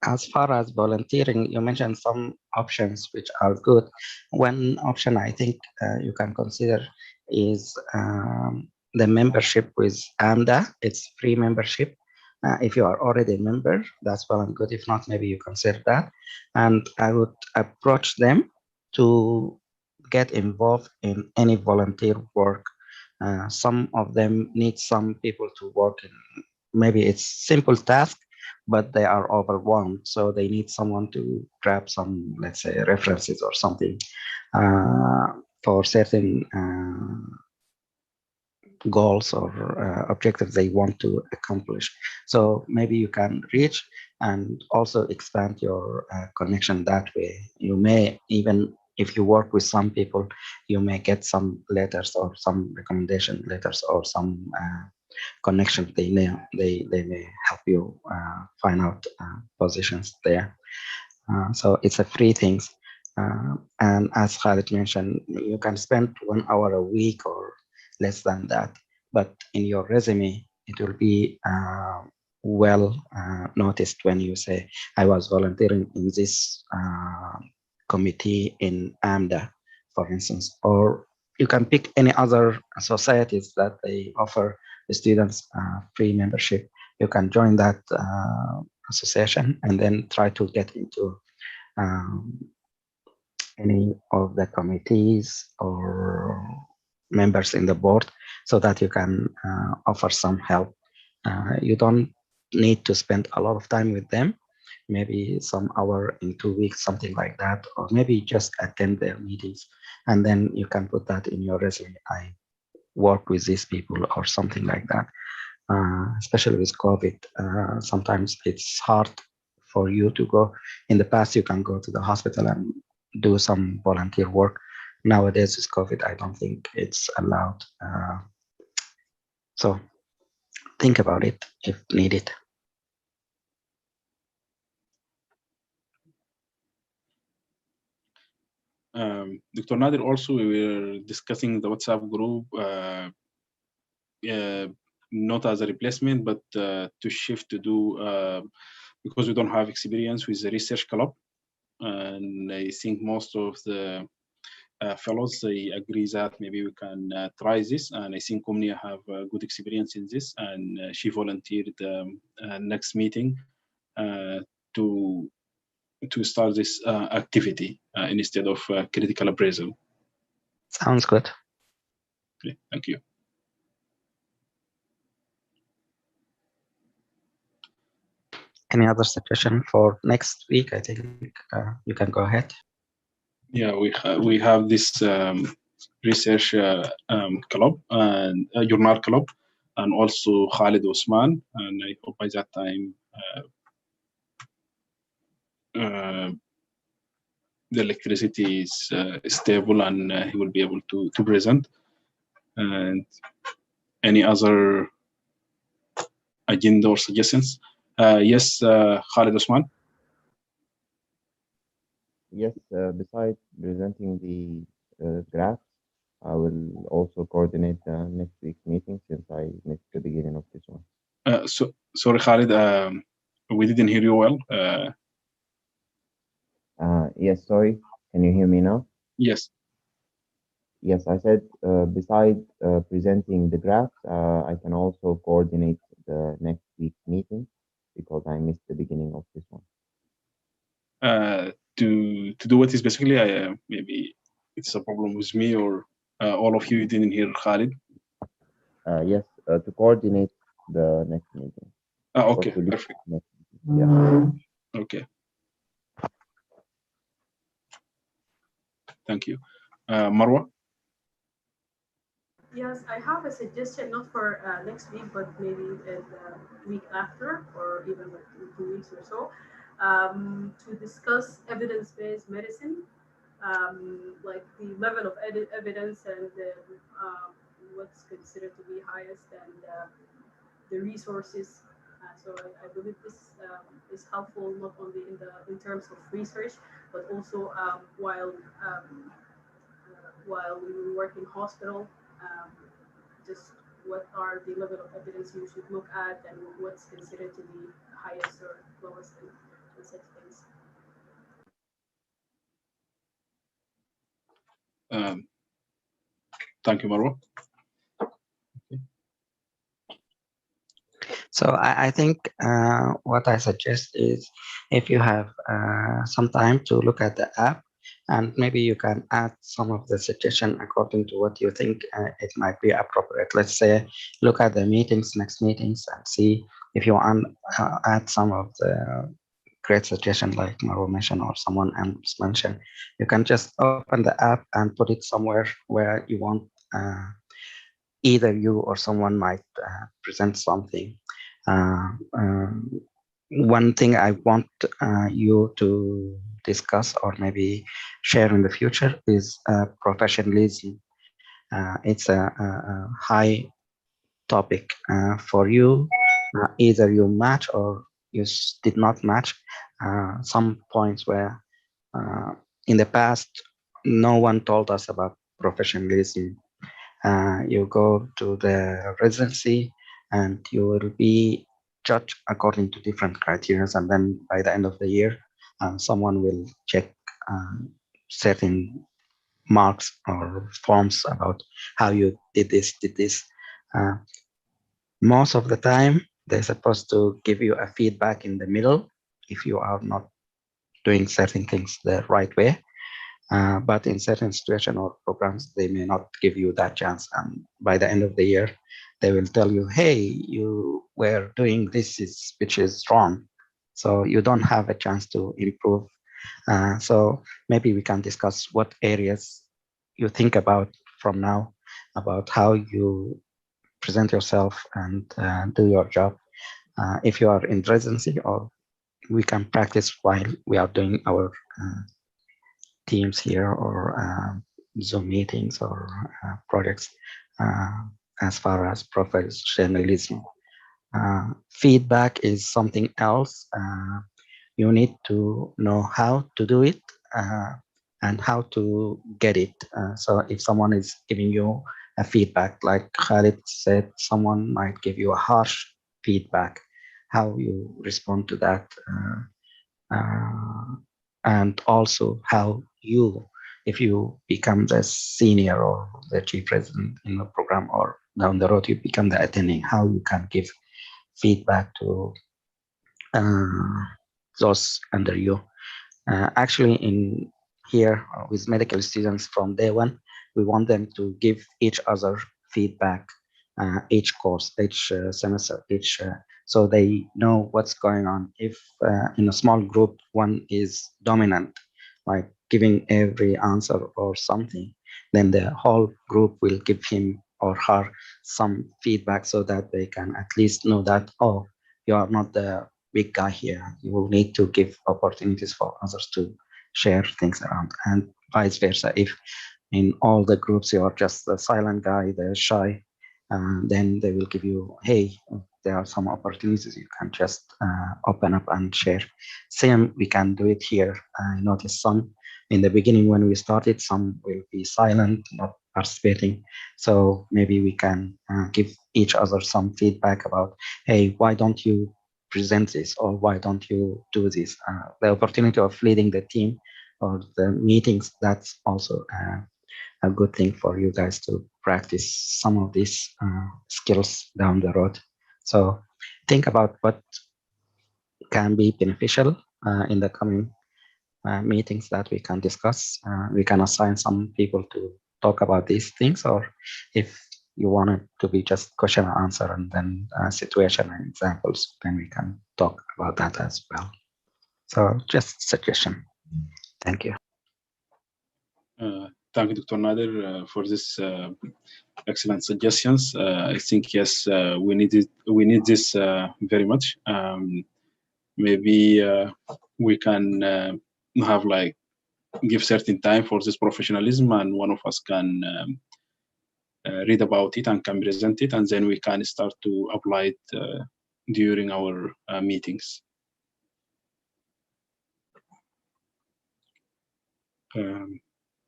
As far as volunteering, you mentioned some options which are good. One option I think you can consider is the membership with AMDA. It's free membership. If you are already a member, that's well and good. If not, maybe you consider that. And I would approach them to get involved in any volunteer work. Some of them need some people to work in, maybe it's simple task, but they are overwhelmed. So they need someone to grab some, let's say, references or something for certain goals or objectives they want to accomplish. So maybe you can reach and also expand your connection that way. You may even, if you work with some people, you may get some letters or some recommendation letters or some connections. They may help you find out positions there. So it's a free thing. And as Khalid mentioned, you can spend 1 hour a week or less than that. But in your resume, it will be well noticed when you say, I was volunteering in this committee in AMDA, for instance. Or you can pick any other societies that they offer the students free membership. You can join that association and then try to get into any of the committees or members in the board so that you can offer some help. You don't need to spend a lot of time with them, maybe some hour in 2 weeks, something like that, or maybe just attend their meetings, and then you can put that in your resume. I work with these people or something like that. Especially with COVID, sometimes it's hard for you to go. In the past, you can go to the hospital and do some volunteer work. Nowadays, with COVID, I don't think it's allowed. So think about it if needed. Dr. Nader, also we were discussing the WhatsApp group, not as a replacement, but to shift to do, because we don't have experience with the research club. And I think most of the fellows, they agree that maybe we can try this. And I think Omnia have good experience in this, and she volunteered next meeting to start this activity instead of critical appraisal. Sounds good. Okay, thank you. Any other suggestion for next week? I think you can go ahead. Yeah, we have this research club and journal club, and also Khalid Osman, and I hope by that time the electricity is stable and he will be able to present. And any other agenda or suggestions? Yes, Khalid Osman. Yes, besides presenting the graph, I will also coordinate next week's meeting since I missed the beginning of this one. So sorry, Khalid, we didn't hear you well. Yes, sorry. Can you hear me now? Yes. Yes, I said besides presenting the graphs, I can also coordinate the next week's meeting because I missed the beginning of this one. To do what specifically, maybe it's a problem with me or all of you didn't hear Khalid. Yes, to coordinate the next meeting. Okay, perfect. Yeah. Okay. Thank you. Marwa? Yes, I have a suggestion, not for next week, but maybe the week after, or even like in 2 weeks or so, to discuss evidence-based medicine, like the level of evidence and what's considered to be highest, and the resources. So I believe this is helpful not only in terms of research, but also while we work in hospital, just what are the level of evidence you should look at, and what's considered to be highest or lowest in such things. Thank you, Marwa. So I think what I suggest is if you have some time to look at the app, and maybe you can add some of the suggestion according to what you think it might be appropriate. Let's say look at the next meetings, and see if you want add some of the great suggestion like Maro mentioned or someone else mentioned. You can just open the app and put it somewhere where you want either you or someone might present something. One thing I want you to discuss or maybe share in the future is professionalism. It's a high topic for you. Either you match or you did not match. Some points where in the past no one told us about professionalism. You go to the residency and you will be judged according to different criteria, and then by the end of the year someone will check certain marks or forms about how you did this. Most of the time they're supposed to give you a feedback in the middle if you are not doing certain things the right way. But in certain situations or programs, they may not give you that chance. And by the end of the year, they will tell you, hey, you were doing this, which is wrong. So you don't have a chance to improve. So maybe we can discuss what areas you think about from now, about how you present yourself and do your job. If you are in residency, or we can practice while we are doing our Teams here or Zoom meetings or projects as far as professionalism. Feedback is something else. You need to know how to do it and how to get it. So if someone is giving you a feedback, like Khalid said, someone might give you a harsh feedback, how you respond to that. And also how you, if you become the senior or the chief president in the program, or down the road you become the attending, how you can give feedback to those under you. Actually, in here with medical students from day one, we want them to give each other feedback, each course, each semester, so they know what's going on. If in a small group one is dominant, like giving every answer or something, then the whole group will give him or her some feedback, so that they can at least know that, oh, you are not the big guy here. You will need to give opportunities for others to share things around, and vice versa. If in all the groups you are just the silent guy, the shy, then they will give you, hey, there are some opportunities you can just open up and share. Same, we can do it here. I noticed some in the beginning when we started, some will be silent, not participating. So maybe we can give each other some feedback about, hey, why don't you present this, or why don't you do this? The opportunity of leading the team or the meetings, that's also a good thing for you guys to practice some of these skills down the road. So think about what can be beneficial in the coming meetings that we can discuss. We can assign some people to talk about these things, or if you want it to be just question and answer and then situation and examples, then we can talk about that as well. So just suggestion. Thank you. Thank you, Dr. Nader, for this excellent suggestions. I think yes, we need this very much. Maybe we can have like give certain time for this professionalism, and one of us can read about it and can present it, and then we can start to apply it during our meetings.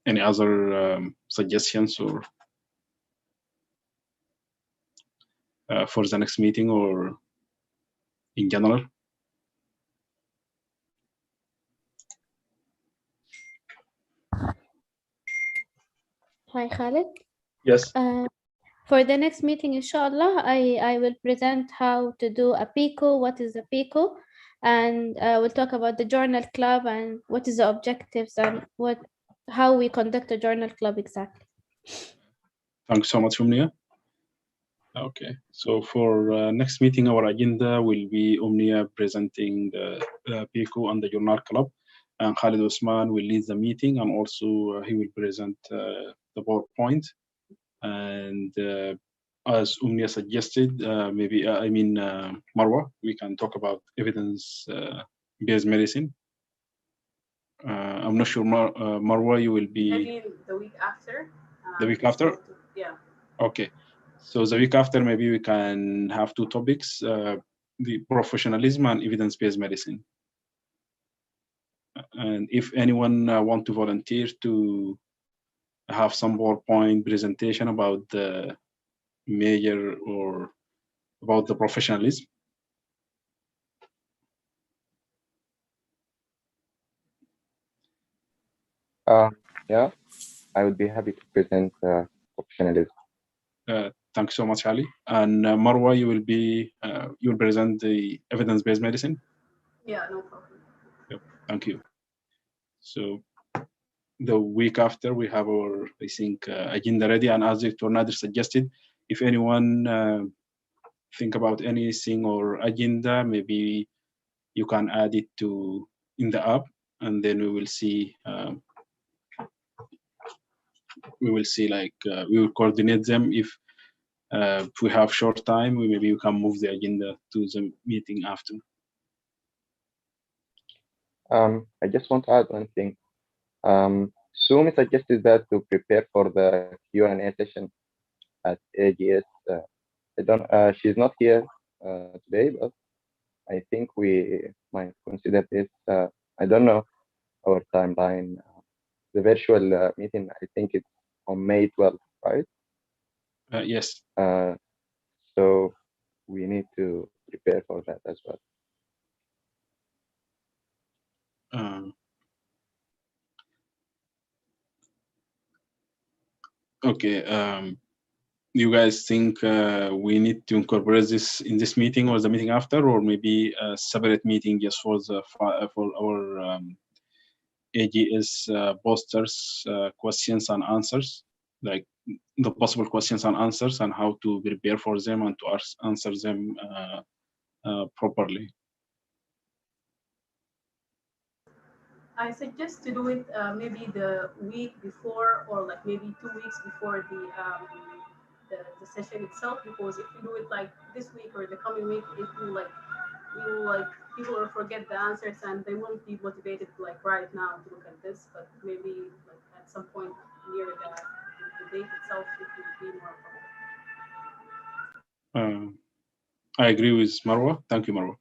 Any other suggestions or for the next meeting or in general? Hi, Khalid. Yes. For the next meeting, inshallah, I will present how to do a PICO, what is a PICO, and we'll talk about the journal club and what is the objectives and how we conduct a journal club exactly. Thanks so much, Umnia. Okay, so for next meeting, our agenda will be Umnia presenting the PICO and the journal club, and Khalid Osman will lead the meeting, and also he will present the PowerPoint. And as Umnia suggested, maybe Marwa, we can talk about evidence-based medicine. I'm not sure, Marwa, you will be. I mean, the week after. The week after? Yeah. Okay. So the week after, maybe we can have two topics, the professionalism and evidence-based medicine. And if anyone want to volunteer to have some PowerPoint presentation about the major or about the professionalism. Yeah, I would be happy to present professionalism. Thanks so much, Ali. And Marwa, you will present the evidence-based medicine. Yeah, no problem. Yep, thank you. So the week after, we have our, I think, agenda ready. And as Dr. Nader suggested, if anyone think about anything or agenda, maybe you can add it in the app, and then we will see. We will coordinate them. If we have short time, maybe you can move the agenda to the meeting after. I just want to add one thing. Sumi suggested that to prepare for the Q&A session at AGS. I don't. She's not here today, but I think we might consider this. I don't know our timeline. The virtual meeting, I think it's on May 12th, right? Yes. So we need to prepare for that as well. Okay. You guys think we need to incorporate this in this meeting or the meeting after, or maybe a separate meeting just for our AGS posters, questions and answers, like the possible questions and answers, and how to prepare for them and to answer them properly? I suggest to do it maybe the week before, or like maybe 2 weeks before the session itself, because if you do it like this week or the coming week, it will people will forget the answers and they won't be motivated like right now to look at this, but maybe like at some point near the date itself it will be more important. I agree with Marwa. Thank you, Marwa.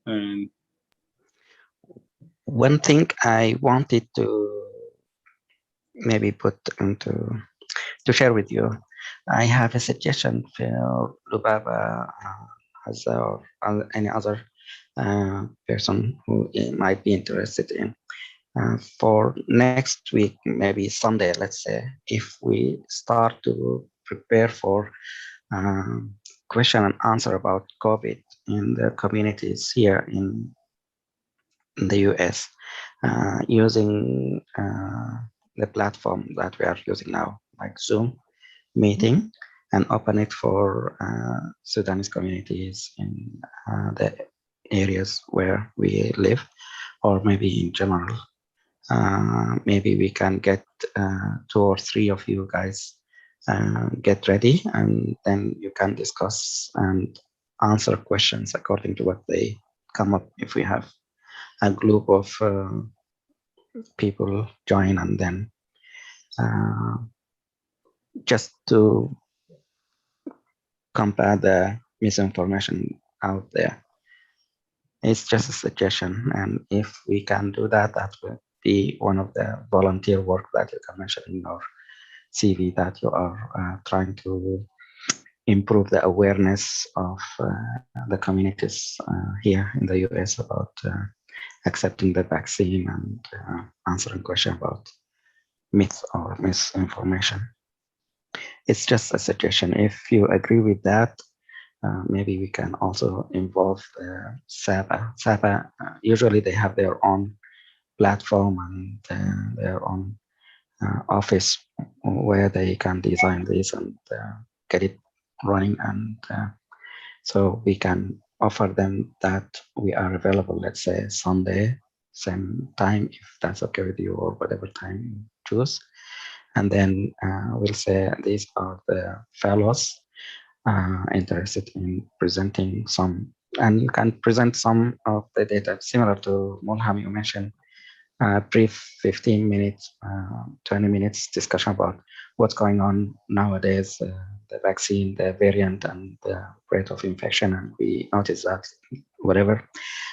And one thing I wanted to maybe to share with you, I have a suggestion for Lubaba or any other person who might be interested in. For next week, maybe Sunday, let's say, if we start to prepare for question and answer about COVID in the communities here in the US, using the platform that we are using now, like Zoom meeting, and open it for Sudanese communities in the areas where we live, or maybe in general. Maybe we can get 2 or 3 of you guys get ready, and then you can discuss and answer questions according to what they come up. If we have a group of people join, and then just to compare the misinformation out there. It's just a suggestion, and if we can do that, that will be one of the volunteer work that you can mention in your CV, that you are trying to improve the awareness of the communities here in the US about accepting the vaccine and answering questions about myths or misinformation. It's just a suggestion. If you agree with that, maybe we can also involve SAPA. SAPA, usually they have their own platform and their own office where they can design this and get it running. And so we can offer them that we are available, let's say Sunday, same time, if that's okay with you, or whatever time you choose. And then we'll say these are the fellows interested in presenting some, and you can present some of the data similar to Mulham. You mentioned brief 15 minutes, 20 minutes discussion about what's going on nowadays, the vaccine, the variant, and the rate of infection. And we notice that whatever,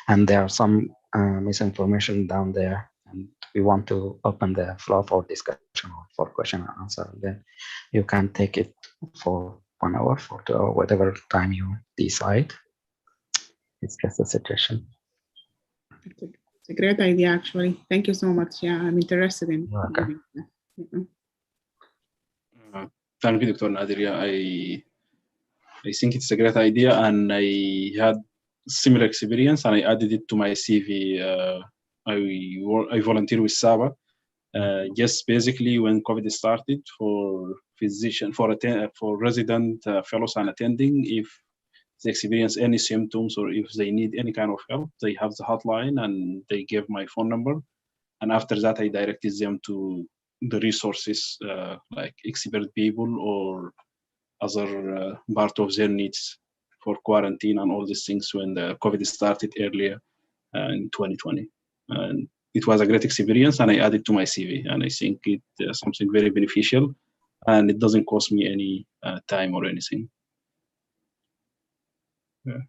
and there are some misinformation down there, and we want to open the floor for discussion or for question and answer. And then you can take it for 1 hour, for 2 hours, whatever time you decide. It's just a suggestion. It's a great idea, actually. Thank you so much. Yeah, I'm interested in. Okay. Thank you, Dr. Nadir. Yeah, I think it's a great idea, and I had similar experience, and I added it to my CV. I volunteer with SABA. Just basically when COVID started, for physician, for resident fellows and attending, if they experience any symptoms or if they need any kind of help, they have the hotline and they give my phone number. And after that, I directed them to the resources like expert people or other part of their needs for quarantine and all these things when the COVID started earlier in 2020. And it was a great experience, and I added to my CV, and I think it's something very beneficial, and it doesn't cost me any time or anything. Yeah.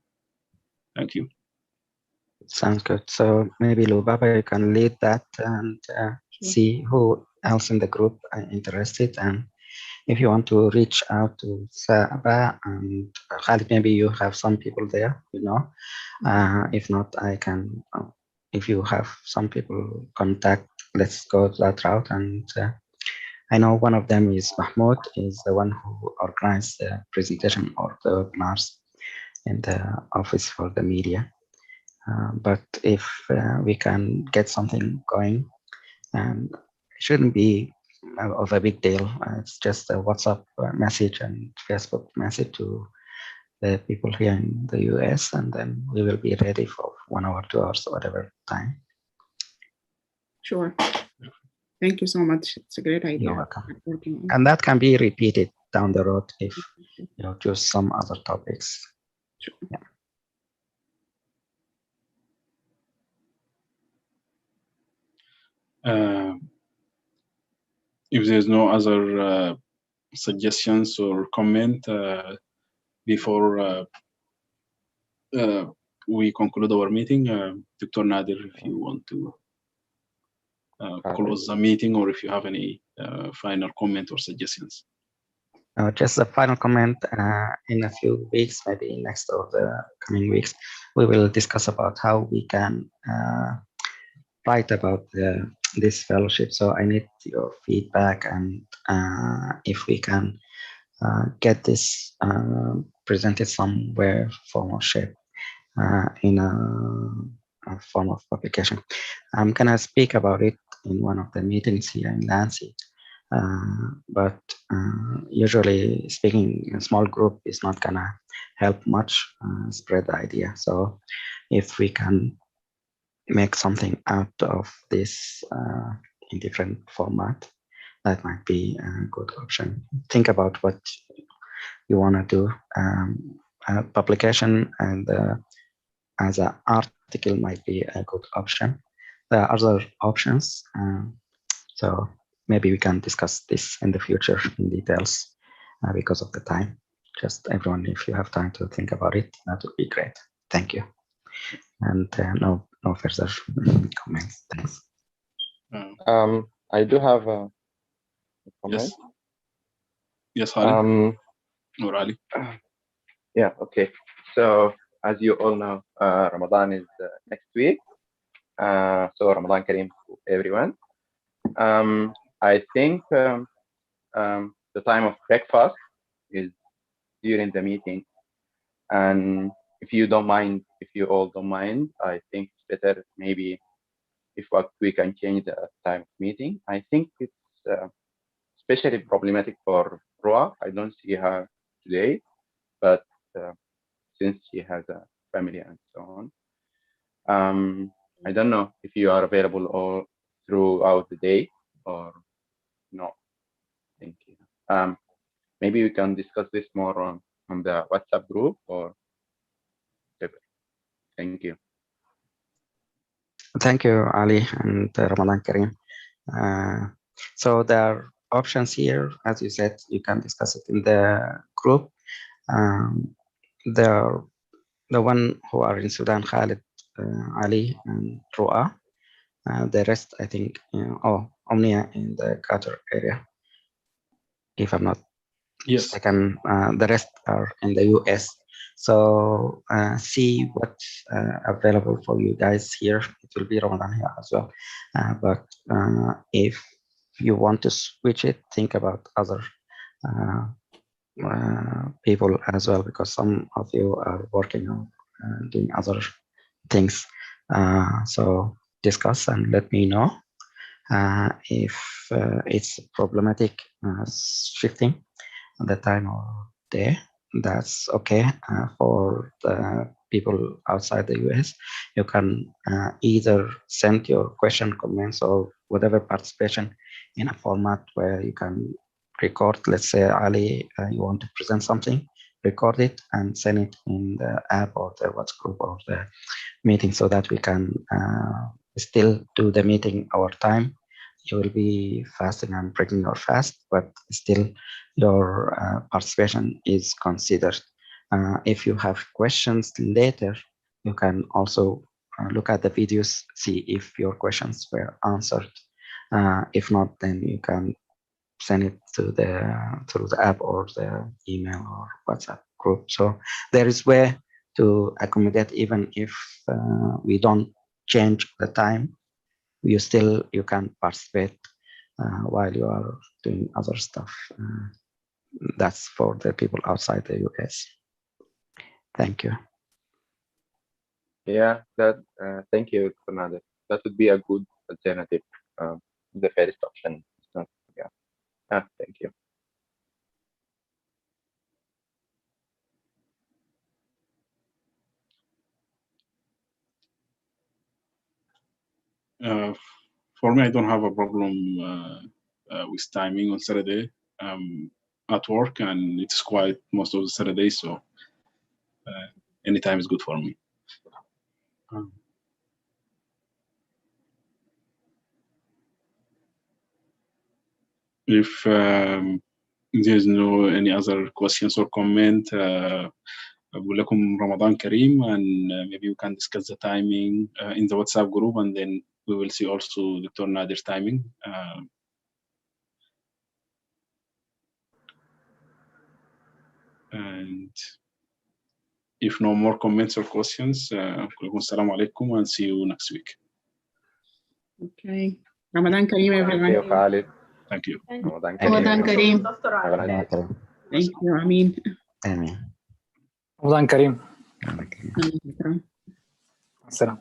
Thank you. Sounds good. So maybe Lubaba, you can lead that and see who else in the group are interested. And if you want to reach out to Saba and Khalid, maybe you have some people there, you know. If not, I can, if you have some people contact, let's go that route. And I know one of them is Mahmoud, is the one who organized the presentation or the webinars in the office for the media. But if we can get something going, and it shouldn't be of a big deal. It's just a WhatsApp message and Facebook message to the people here in the US, and then we will be ready for 1 hour, 2 hours, whatever time. Sure. Thank you so much. It's a great idea. You're welcome. And that can be repeated down the road if you choose some other topics. Sure. Yeah. If there's no other suggestions or comment before we conclude our meeting, Dr. Nadir, if you want to close the meeting, or if you have any final comment or suggestions. Just a final comment. In a few weeks, maybe next or the coming weeks, we will discuss about how we can write about this fellowship. So I need your feedback, and if we can get this presented somewhere, form or shape, in a form of publication. I'm gonna speak about it in one of the meetings here in Nancy. But usually speaking in a small group is not gonna help much spread the idea. So if we can make something out of this in different format, that might be a good option. Think about what you want to do. Publication and as an article might be a good option, there are other options. So maybe we can discuss this in the future in details because of the time. Just everyone, if you have time to think about it, that would be great. Thank you. And no further comments. Thanks. I do have a comment. Yes, Ali. Or Ali. Yeah, okay. So as you all know, Ramadan is next week. So Ramadan Kareem to everyone. I think the time of breakfast is during the meeting. And if you don't mind, if you all don't mind, I think it's better maybe if we can change the time of meeting. I think it's especially problematic for Roa. I don't see her today, but since she has a family and so on, I don't know if you are available all throughout the day or no. Thank you. Maybe we can discuss this more on the WhatsApp group or whatever. Thank you. Thank you, Ali and Ramadan Kareem. So there are options here. As you said, you can discuss it in the group. The one who are in Sudan, Khalid, Ali, and Ru'a. The rest, I think, Omnia in the Qatar area. If I'm not mistaken, the rest are in the US. So see what's available for you guys here. It will be Ramadan here as well. But if you want to switch it, think about other people as well, because some of you are working on doing other things. So discuss and let me know if it's problematic shifting the time or day. That's okay for the people outside the US. You can either send your question, comments, or whatever participation in a format where you can record. Let's say, Ali, you want to present something, record it and send it in the app or the WhatsApp group or the meeting so that we can still do the meeting our time. You will be fasting and breaking your fast, but still your participation is considered. If you have questions later, you can also look at the videos, see if your questions were answered. If not, then you can send it to through the app or the email or WhatsApp group. So there is way to accommodate, even if we don't change the time, you can participate while you are doing other stuff. That's for the people outside the US. Thank you. Yeah, thank you, Commander. That would be a good alternative. The first option. Yeah. Thank you. For me, I don't have a problem with timing on Saturday. At work, and it's quiet most of the Saturday, so any time is good for me. If there's no any other questions or comment, أقول لكم Ramadan Kareem, and maybe we can discuss the timing in the WhatsApp group, and then we will see also Dr. Nadir's timing. And if no more comments or questions, كلكم السلام عليكم, and see you next week. Okay. Ramadan Kareem, everyone. Thank you, Khalid. Thank you. Ramadan Kareem. Thank you, Amin. Amen. Ramadan Kareem. Salam. Salam.